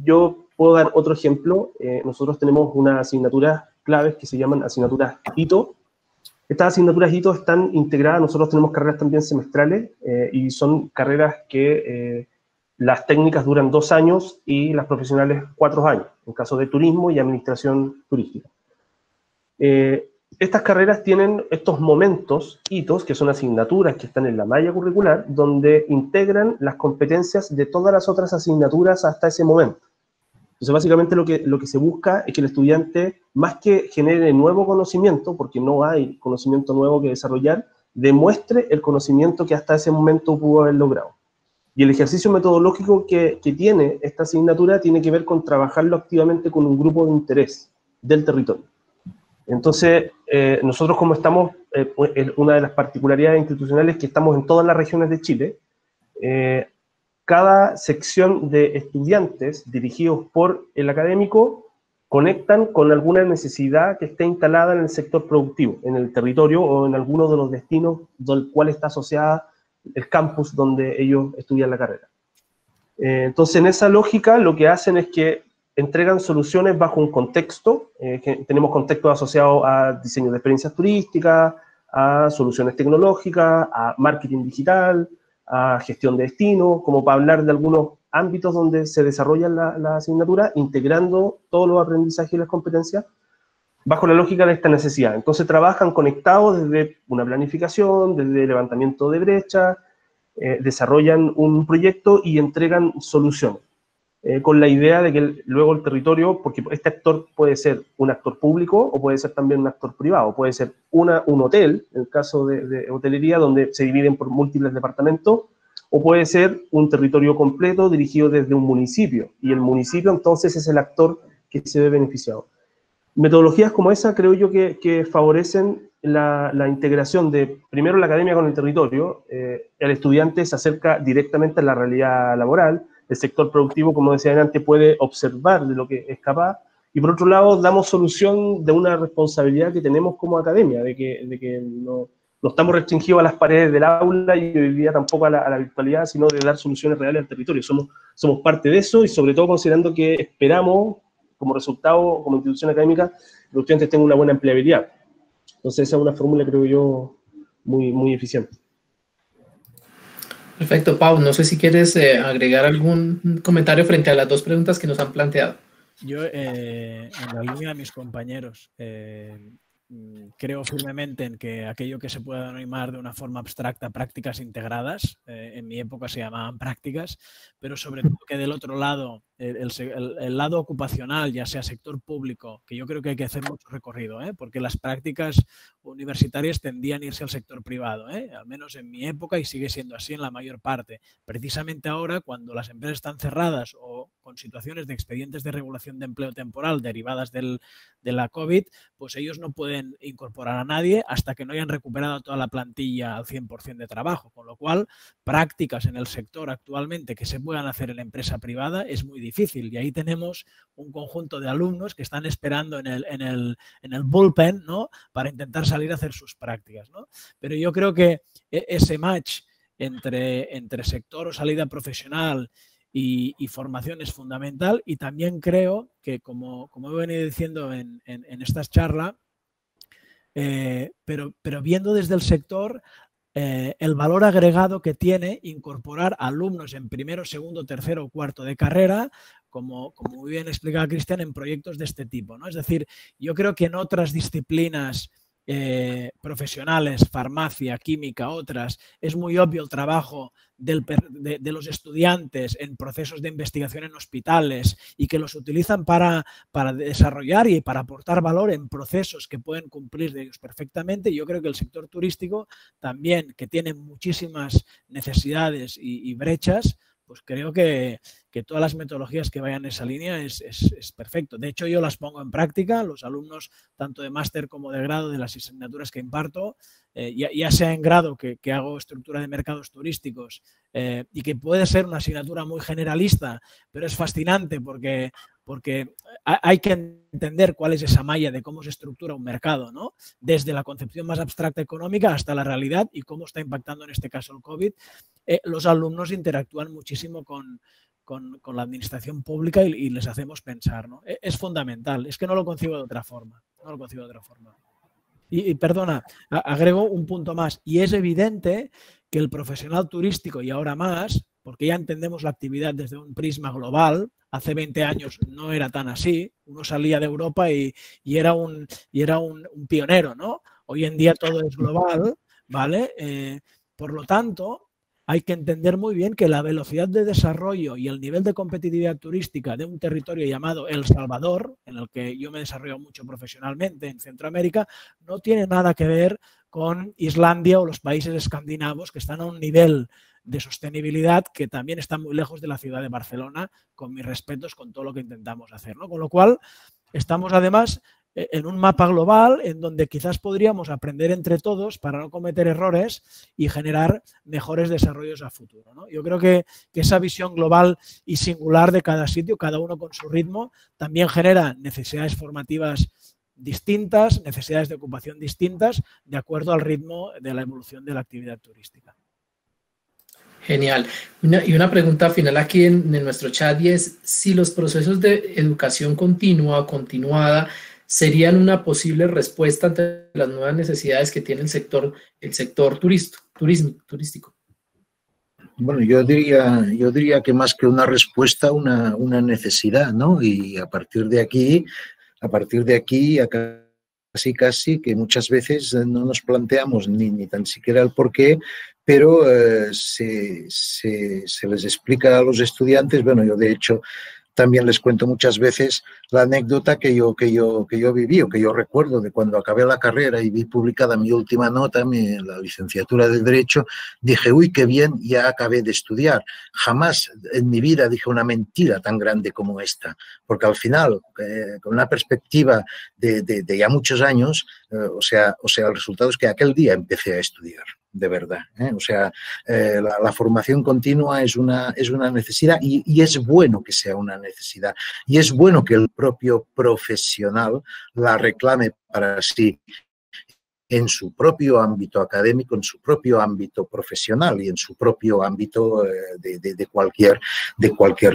Yo puedo dar otro ejemplo. Nosotros tenemos unas asignaturas claves que se llaman asignaturas HITO. Estas asignaturas HITO están integradas, nosotros tenemos carreras también semestrales, y son carreras que... las técnicas duran 2 años y las profesionales 4 años, en caso de turismo y administración turística. Estas carreras tienen estos momentos, hitos, que son asignaturas que están en la malla curricular, donde integran las competencias de todas las otras asignaturas hasta ese momento. Entonces, básicamente lo que se busca es que el estudiante, más que genere nuevo conocimiento, porque no hay conocimiento nuevo que desarrollar, demuestre el conocimiento que hasta ese momento pudo haber logrado. Y el ejercicio metodológico que tiene esta asignatura tiene que ver con trabajarlo activamente con un grupo de interés del territorio. Entonces, nosotros como estamos, una de las particularidades institucionales es que estamos en todas las regiones de Chile, cada sección de estudiantes dirigidos por el académico conectan con alguna necesidad que esté instalada en el sector productivo, en el territorio o en alguno de los destinos del cual está asociada el campus donde ellos estudian la carrera. Entonces, en esa lógica, lo que hacen es que entregan soluciones bajo un contexto. Tenemos contextos asociados a diseño de experiencias turísticas, a soluciones tecnológicas, a marketing digital, a gestión de destino, como para hablar de algunos ámbitos donde se desarrolla la asignatura, integrando todos los aprendizajes y las competencias bajo la lógica de esta necesidad. Entonces trabajan conectados desde una planificación, desde levantamiento de brechas, desarrollan un proyecto y entregan soluciones, con la idea de que luego el territorio, porque este actor puede ser un actor público o puede ser también un actor privado, puede ser un hotel, en el caso de hotelería, donde se dividen por múltiples departamentos, o puede ser un territorio completo dirigido desde un municipio, y el municipio entonces es el actor que se ve beneficiado. Metodologías como esa creo yo que favorecen la integración de, primero, la academia con el territorio. El estudiante se acerca directamente a la realidad laboral, sector productivo, como decía antes, puede observar de lo que es capaz. Y por otro lado, damos solución de una responsabilidad que tenemos como academia, de que no estamos restringidos a las paredes del aula y hoy día tampoco a la virtualidad, sino de dar soluciones reales al territorio. Somos parte de eso y sobre todo considerando que esperamos, como resultado, como institución académica, que los estudiantes tengan una buena empleabilidad. Entonces esa es una fórmula, creo yo, muy eficiente. Perfecto, Pau. No sé si quieres agregar algún comentario frente a las dos preguntas que nos han planteado. Yo, en la línea de mis compañeros, creo firmemente en que aquello que se puede denominar de una forma abstracta prácticas integradas, en mi época se llamaban prácticas, pero sobre todo que del otro lado, el lado ocupacional, ya sea sector público, que yo creo que hay que hacer mucho recorrido, porque las prácticas universitarias tendían a irse al sector privado, al menos en mi época, y sigue siendo así en la mayor parte. Precisamente ahora, cuando las empresas están cerradas o con situaciones de expedientes de regulación de empleo temporal derivadas de la COVID, pues ellos no pueden incorporar a nadie hasta que no hayan recuperado toda la plantilla al 100% de trabajo, con lo cual prácticas en el sector actualmente que se puedan hacer en la empresa privada es muy difícil, y ahí tenemos un conjunto de alumnos que están esperando en el bullpen, ¿no?, para intentar salir a hacer sus prácticas, ¿no? Pero yo creo que ese match entre sector o salida profesional y formación es fundamental, y también creo que, como he venido diciendo en estas charlas, pero viendo desde el sector el valor agregado que tiene incorporar alumnos en primero, segundo, tercero o cuarto de carrera, como muy bien explicaba Cristian, en proyectos de este tipo, ¿no? Es decir, yo creo que en otras disciplinas profesionales, farmacia, química, otras, es muy obvio el trabajo de los estudiantes en procesos de investigación en hospitales y que los utilizan para desarrollar y para aportar valor en procesos que pueden cumplir de ellos perfectamente. Yo creo que el sector turístico también, que tiene muchísimas necesidades y brechas, pues creo que todas las metodologías que vayan en esa línea es perfecto. De hecho, yo las pongo en práctica. Los alumnos, tanto de máster como de grado, de las asignaturas que imparto, ya sea en grado, que hago estructura de mercados turísticos, y que puede ser una asignatura muy generalista, pero es fascinante porque hay que entender cuál es esa malla de cómo se estructura un mercado, ¿no? Desde la concepción más abstracta económica hasta la realidad y cómo está impactando en este caso el COVID. Los alumnos interactúan muchísimo con la administración pública y les hacemos pensar, ¿no? Es fundamental, es que no lo concibo de otra forma. Y perdona, agrego un punto más, y es evidente que el profesional turístico, y ahora más, porque ya entendemos la actividad desde un prisma global, hace 20 años no era tan así, uno salía de Europa y era un pionero, ¿no? Hoy en día todo es global, ¿vale? Por lo tanto, hay que entender muy bien que la velocidad de desarrollo y el nivel de competitividad turística de un territorio llamado El Salvador, en el que yo me desarrollo mucho profesionalmente en Centroamérica, no tiene nada que ver con Islandia o los países escandinavos, que están a un nivel de sostenibilidad que también está muy lejos de la ciudad de Barcelona, con mis respetos con todo lo que intentamos hacer, ¿no? Con lo cual, estamos además en un mapa global en donde quizás podríamos aprender entre todos para no cometer errores y generar mejores desarrollos a futuro, ¿no? Yo creo que esa visión global y singular de cada sitio, cada uno con su ritmo, también genera necesidades formativas distintas, necesidades de ocupación distintas, de acuerdo al ritmo de la evolución de la actividad turística. Genial. Y una pregunta final aquí en nuestro chat, y es si los procesos de educación continua o continuada serían una posible respuesta ante las nuevas necesidades que tiene el sector turístico. Bueno, yo diría que más que una respuesta, una necesidad, ¿no? Y a partir de aquí, casi que muchas veces no nos planteamos ni tan siquiera el porqué, pero se les explica a los estudiantes. Bueno, yo de hecho también les cuento muchas veces la anécdota que yo viví, o que yo recuerdo de cuando acabé la carrera y vi publicada mi última nota, la licenciatura de Derecho. Dije, uy, qué bien, ya acabé de estudiar. Jamás en mi vida dije una mentira tan grande como esta, porque al final, con una perspectiva de ya muchos años, o sea, el resultado es que aquel día empecé a estudiar. de verdad. O sea, la formación continua es una necesidad y es bueno que sea una necesidad. Y es bueno que el propio profesional la reclame para sí en su propio ámbito académico, en su propio ámbito profesional y en su propio ámbito de cualquier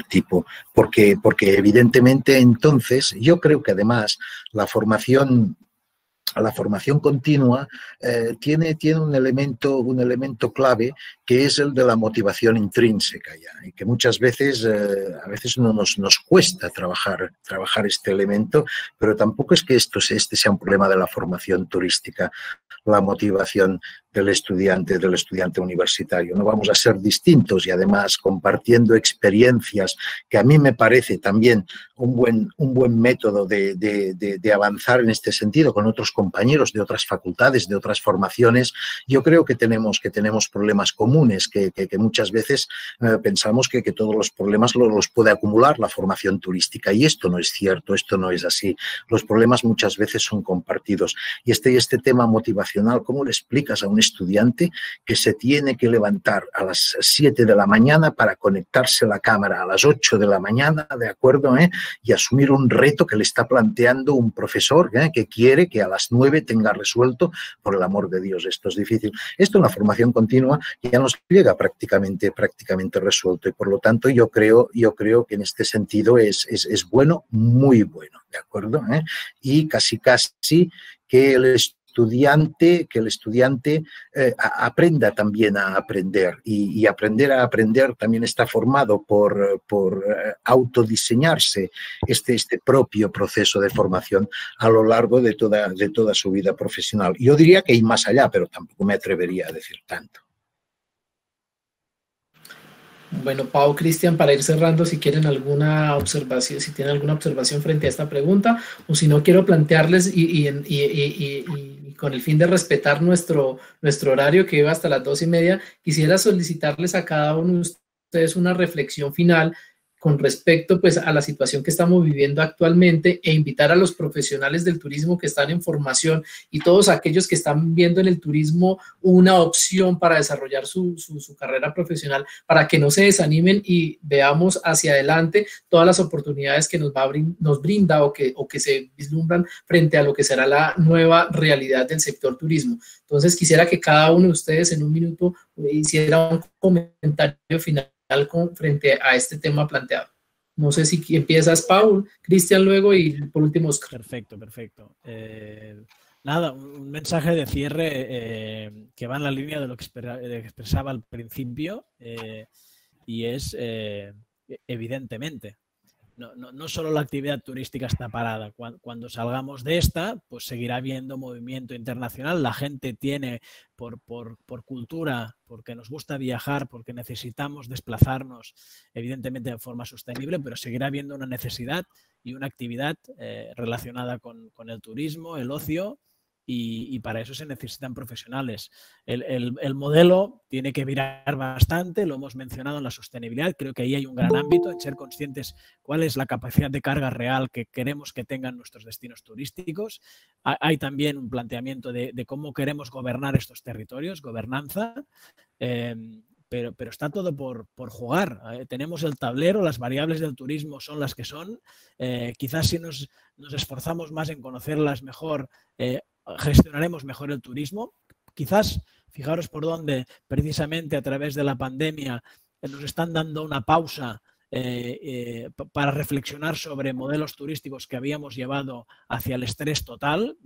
tipo. Porque evidentemente entonces yo creo que además la formación continua tiene un elemento clave que es el de la motivación intrínseca ya, y que muchas veces, a veces no nos cuesta trabajar este elemento, pero tampoco es que este sea un problema de la formación turística, la motivación del estudiante universitario. No vamos a ser distintos y además compartiendo experiencias, que a mí me parece también un buen método de avanzar en este sentido con otros compañeros de otras facultades, de otras formaciones. Yo creo que tenemos problemas comunes, que muchas veces pensamos que todos los problemas los puede acumular la formación turística, y esto no es cierto, esto no es así. Los problemas muchas veces son compartidos. Y este tema motivacional, ¿cómo le explicas a un estudiante que se tiene que levantar a las 7 de la mañana para conectarse la cámara a las 8 de la mañana, ¿de acuerdo? Y asumir un reto que le está planteando un profesor que quiere que a las 9 tenga resuelto? Por el amor de Dios, esto es difícil. Esto en la formación continua ya nos llega prácticamente resuelto, y por lo tanto yo creo que en este sentido es bueno, muy bueno, ¿de acuerdo? Y casi que el estudiante aprenda también a aprender, y aprender a aprender también está formado por autodiseñarse este propio proceso de formación a lo largo de toda su vida profesional. Yo diría que ir más allá, pero tampoco me atrevería a decir tanto. Bueno, Pau, Cristian, para ir cerrando, si quieren alguna observación, si tienen alguna observación frente a esta pregunta, o si no, quiero plantearles y con el fin de respetar nuestro horario, que iba hasta las 2:30, quisiera solicitarles a cada uno de ustedes una reflexión final con respecto pues a la situación que estamos viviendo actualmente, e invitar a los profesionales del turismo que están en formación y todos aquellos que están viendo en el turismo una opción para desarrollar su carrera profesional, para que no se desanimen y veamos hacia adelante todas las oportunidades que nos brinda o que se vislumbran frente a lo que será la nueva realidad del sector turismo. Entonces quisiera que cada uno de ustedes en un minuto hiciera un comentario final frente a este tema planteado. No sé si empiezas, Paul, Cristian luego y por último Oscar. Perfecto. Nada, un mensaje de cierre que va en la línea de lo que expresaba al principio, y es evidentemente no solo la actividad turística está parada. Cuando salgamos de esta, pues seguirá habiendo movimiento internacional. La gente tiene por cultura, porque nos gusta viajar, porque necesitamos desplazarnos, evidentemente de forma sostenible, pero seguirá habiendo una necesidad y una actividad relacionada con el turismo, el ocio, y para eso se necesitan profesionales. El modelo tiene que virar bastante, lo hemos mencionado en la sostenibilidad. Creo que ahí hay un gran ámbito en ser conscientes cuál es la capacidad de carga real que queremos que tengan nuestros destinos turísticos. Hay también un planteamiento de cómo queremos gobernar estos territorios, gobernanza. Pero está todo por jugar. Tenemos el tablero, las variables del turismo son las que son. Quizás si nos esforzamos más en conocerlas mejor, gestionaremos mejor el turismo. Quizás, fijaros por dónde, precisamente a través de la pandemia, nos están dando una pausa para reflexionar sobre modelos turísticos que habíamos llevado hacia el estrés total,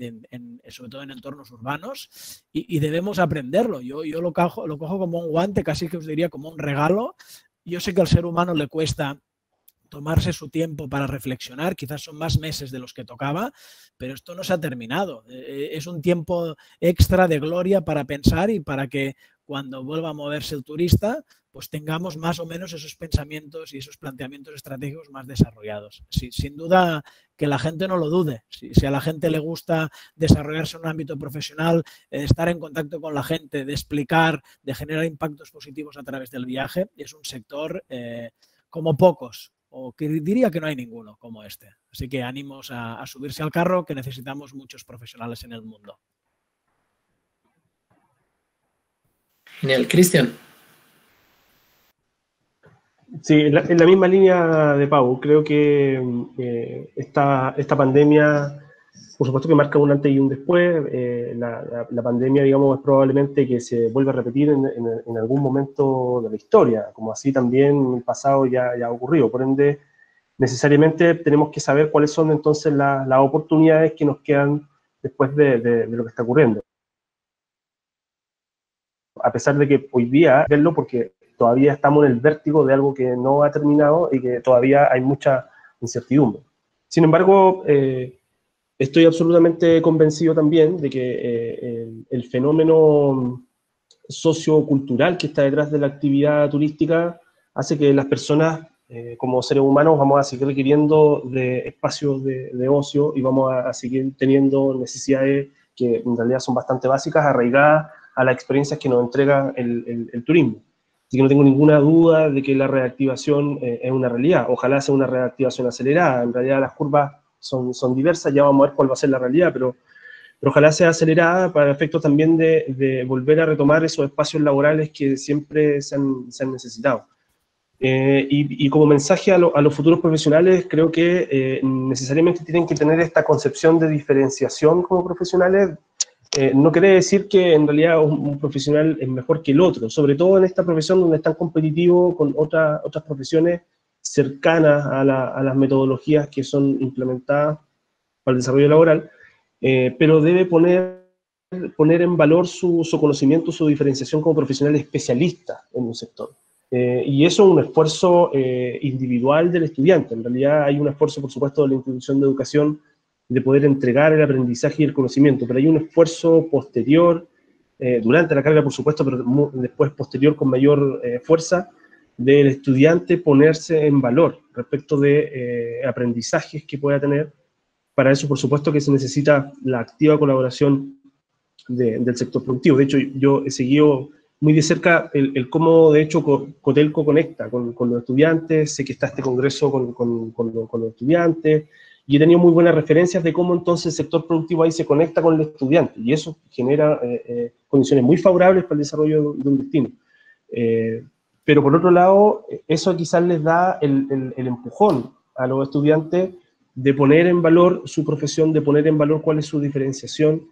sobre todo en entornos urbanos, y debemos aprenderlo. Yo lo cojo como un guante, casi que os diría como un regalo. Yo sé que al ser humano le cuesta tomarse su tiempo para reflexionar, quizás son más meses de los que tocaba, pero esto no se ha terminado. Es un tiempo extra de gloria para pensar y para que cuando vuelva a moverse el turista, pues tengamos más o menos esos pensamientos y esos planteamientos estratégicos más desarrollados. Sin duda que la gente no lo dude. Si a la gente le gusta desarrollarse en un ámbito profesional, estar en contacto con la gente, de explicar, de generar impactos positivos a través del viaje, es un sector como pocos, o que diría que no hay ninguno como este. Así que ánimos a subirse al carro, que necesitamos muchos profesionales en el mundo. Genial, Cristian. Sí, en la misma línea de Pau, creo que esta pandemia, por supuesto que marca un antes y un después. La pandemia, digamos, es probablemente que se vuelva a repetir en algún momento de la historia, como así también en el pasado ya ha ocurrido. Por ende, necesariamente tenemos que saber cuáles son entonces las oportunidades que nos quedan después de lo que está ocurriendo. A pesar de que hoy día, verlo porque todavía estamos en el vértigo de algo que no ha terminado y que todavía hay mucha incertidumbre. Sin embargo, estoy absolutamente convencido también de que el fenómeno sociocultural que está detrás de la actividad turística hace que las personas, como seres humanos, vamos a seguir requiriendo de espacios de ocio y vamos a seguir teniendo necesidades que en realidad son bastante básicas, arraigadas a las experiencias que nos entrega el turismo. Así que no tengo ninguna duda de que la reactivación es una realidad. Ojalá sea una reactivación acelerada. En realidad las curvas son diversas, ya vamos a ver cuál va a ser la realidad, pero ojalá sea acelerada para efectos también de volver a retomar esos espacios laborales que siempre se han necesitado. Y como mensaje a los futuros profesionales, creo que necesariamente tienen que tener esta concepción de diferenciación como profesionales. No quiere decir que en realidad un profesional es mejor que el otro, sobre todo en esta profesión donde es tan competitivo con otras profesiones cercanas a las metodologías que son implementadas para el desarrollo laboral, pero debe poner en valor su conocimiento, su diferenciación como profesional especialista en un sector. Y eso es un esfuerzo individual del estudiante. En realidad hay un esfuerzo, por supuesto, de la institución de educación de poder entregar el aprendizaje y el conocimiento, pero hay un esfuerzo posterior, durante la carrera, por supuesto, pero después posterior con mayor fuerza, del estudiante ponerse en valor respecto de aprendizajes que pueda tener. Para eso, por supuesto, que se necesita la activa colaboración del sector productivo. De hecho, yo he seguido muy de cerca el cómo, de hecho, Cotelco conecta con los estudiantes. Sé que está este congreso con los estudiantes, y he tenido muy buenas referencias de cómo entonces el sector productivo ahí se conecta con el estudiante, y eso genera condiciones muy favorables para el desarrollo de un destino. Pero por otro lado, eso quizás les da el empujón a los estudiantes de poner en valor su profesión, de poner en valor cuál es su diferenciación,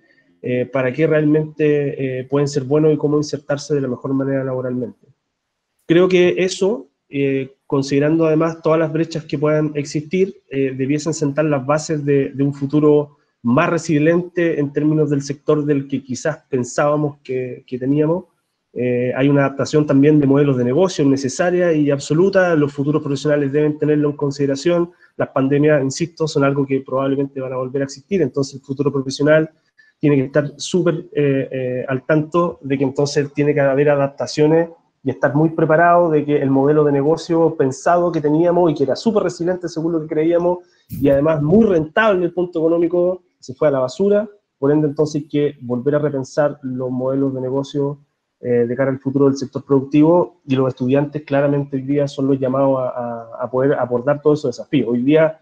para qué realmente pueden ser buenos y cómo insertarse de la mejor manera laboralmente. Creo que eso, considerando además todas las brechas que puedan existir, debiesen sentar las bases de un futuro más resiliente en términos del sector del que quizás pensábamos que teníamos. Hay una adaptación también de modelos de negocio necesaria y absoluta. Los futuros profesionales deben tenerlo en consideración. Las pandemias, insisto, son algo que probablemente van a volver a existir, entonces el futuro profesional tiene que estar súper al tanto de que entonces tiene que haber adaptaciones y estar muy preparado de que el modelo de negocio pensado que teníamos y que era súper resiliente según lo que creíamos y además muy rentable desde el punto económico se fue a la basura. Por ende, entonces hay que volver a repensar los modelos de negocio de cara al futuro del sector productivo, y los estudiantes claramente hoy día son los llamados a poder abordar todos esos desafíos. Hoy día,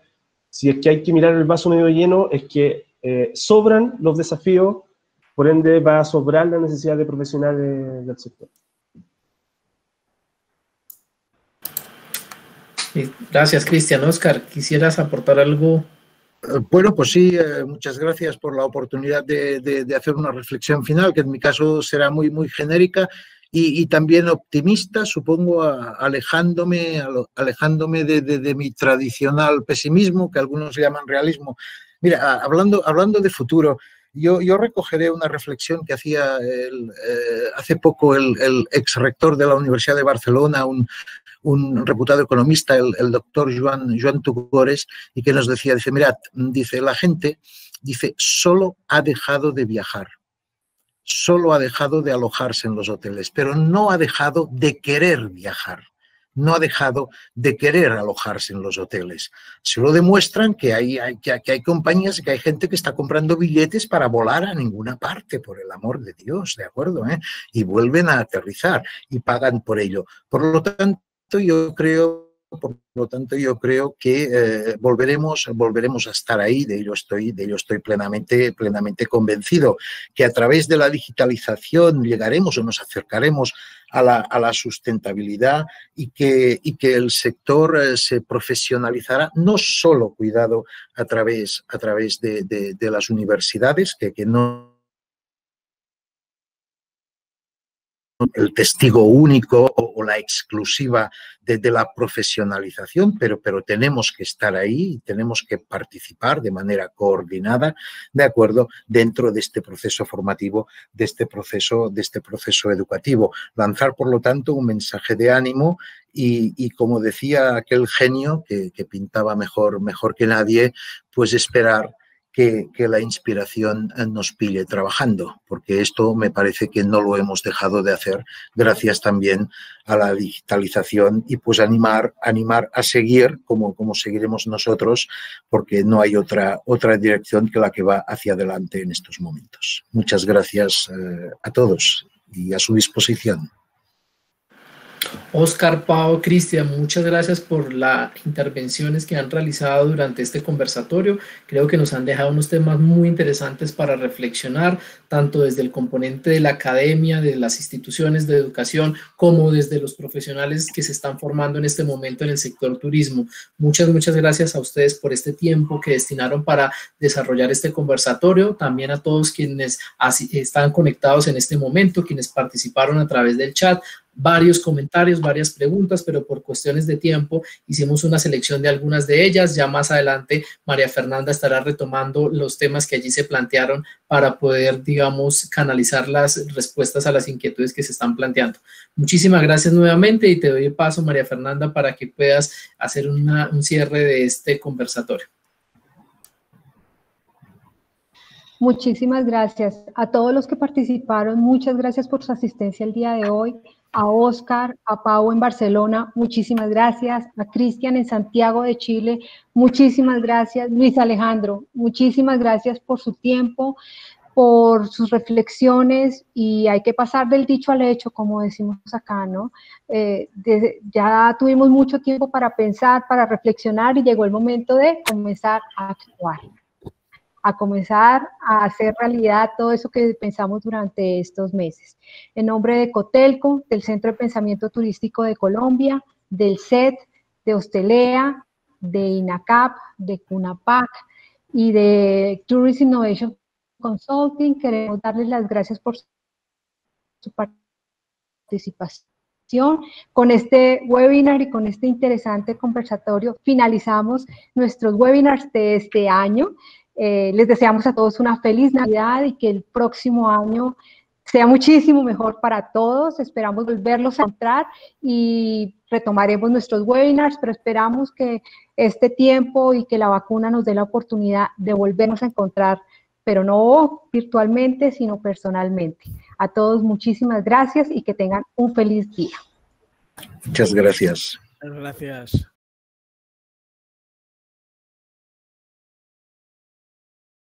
si es que hay que mirar el vaso medio lleno, es que sobran los desafíos, por ende va a sobrar la necesidad de profesionales del sector. Gracias, Cristian. Óscar, ¿quisieras aportar algo? Bueno, pues sí, muchas gracias por la oportunidad de hacer una reflexión final, que en mi caso será muy, muy genérica y también optimista, supongo, alejándome de mi tradicional pesimismo, que algunos llaman realismo. Mira, hablando de futuro, yo recogeré una reflexión que hacía hace poco el ex rector de la Universidad de Barcelona, un reputado economista, el doctor Joan Tugores, y que nos decía, dice, mirad, dice, la gente, dice, solo ha dejado de viajar, solo ha dejado de alojarse en los hoteles, pero no ha dejado de querer viajar, no ha dejado de querer alojarse en los hoteles. Se lo demuestran que hay compañías, que hay gente que está comprando billetes para volar a ninguna parte, por el amor de Dios, ¿de acuerdo? Y vuelven a aterrizar y pagan por ello. Por lo tanto, yo creo por lo tanto, yo creo que volveremos a estar ahí, de ello estoy plenamente convencido, que a través de la digitalización llegaremos o nos acercaremos a la sustentabilidad y que el sector se profesionalizará, no solo, cuidado, a través de las universidades, que no el testigo único o la exclusiva de la profesionalización, pero tenemos que estar ahí, tenemos que participar de manera coordinada, de acuerdo, dentro de este proceso formativo, de este proceso educativo. Lanzar, por lo tanto, un mensaje de ánimo y como decía aquel genio que pintaba mejor que nadie, pues esperar que la inspiración nos pille trabajando, porque esto me parece que no lo hemos dejado de hacer gracias también a la digitalización y pues animar a seguir como seguiremos nosotros, porque no hay otra dirección que la que va hacia adelante en estos momentos. Muchas gracias a todos y a su disposición. Óscar, Pau, Cristian, muchas gracias por las intervenciones que han realizado durante este conversatorio. Creo que nos han dejado unos temas muy interesantes para reflexionar, tanto desde el componente de la academia, de las instituciones de educación, como desde los profesionales que se están formando en este momento en el sector turismo. Muchas gracias a ustedes por este tiempo que destinaron para desarrollar este conversatorio. También a todos quienes están conectados en este momento, quienes participaron a través del chat. Varios comentarios, varias preguntas, pero por cuestiones de tiempo hicimos una selección de algunas de ellas. Ya más adelante María Fernanda estará retomando los temas que allí se plantearon para poder, digamos, canalizar las respuestas a las inquietudes que se están planteando. Muchísimas gracias nuevamente y te doy el paso, María Fernanda, para que puedas hacer un cierre de este conversatorio. Muchísimas gracias a todos los que participaron. Muchas gracias por su asistencia el día de hoy. A Óscar, a Pau en Barcelona, muchísimas gracias. A Cristian en Santiago de Chile, muchísimas gracias. Luis Alejandro, muchísimas gracias por su tiempo, por sus reflexiones, y hay que pasar del dicho al hecho, como decimos acá, ¿no? Ya tuvimos mucho tiempo para pensar, para reflexionar, y llegó el momento de comenzar a actuar, a comenzar a hacer realidad todo eso que pensamos durante estos meses. En nombre de Cotelco, del Centro de Pensamiento Turístico de Colombia, del CET, de Hostelea, de INACAP, de CUNAPAC y de Tourist Innovation Consulting, queremos darles las gracias por su participación. Con este webinar y con este interesante conversatorio finalizamos nuestros webinars de este año. Les deseamos a todos una feliz Navidad y que el próximo año sea muchísimo mejor para todos. Esperamos volverlos a encontrar y retomaremos nuestros webinars, pero esperamos que este tiempo y que la vacuna nos dé la oportunidad de volvernos a encontrar, pero no virtualmente, sino personalmente. A todos muchísimas gracias y que tengan un feliz día. Muchas gracias. Muchas gracias.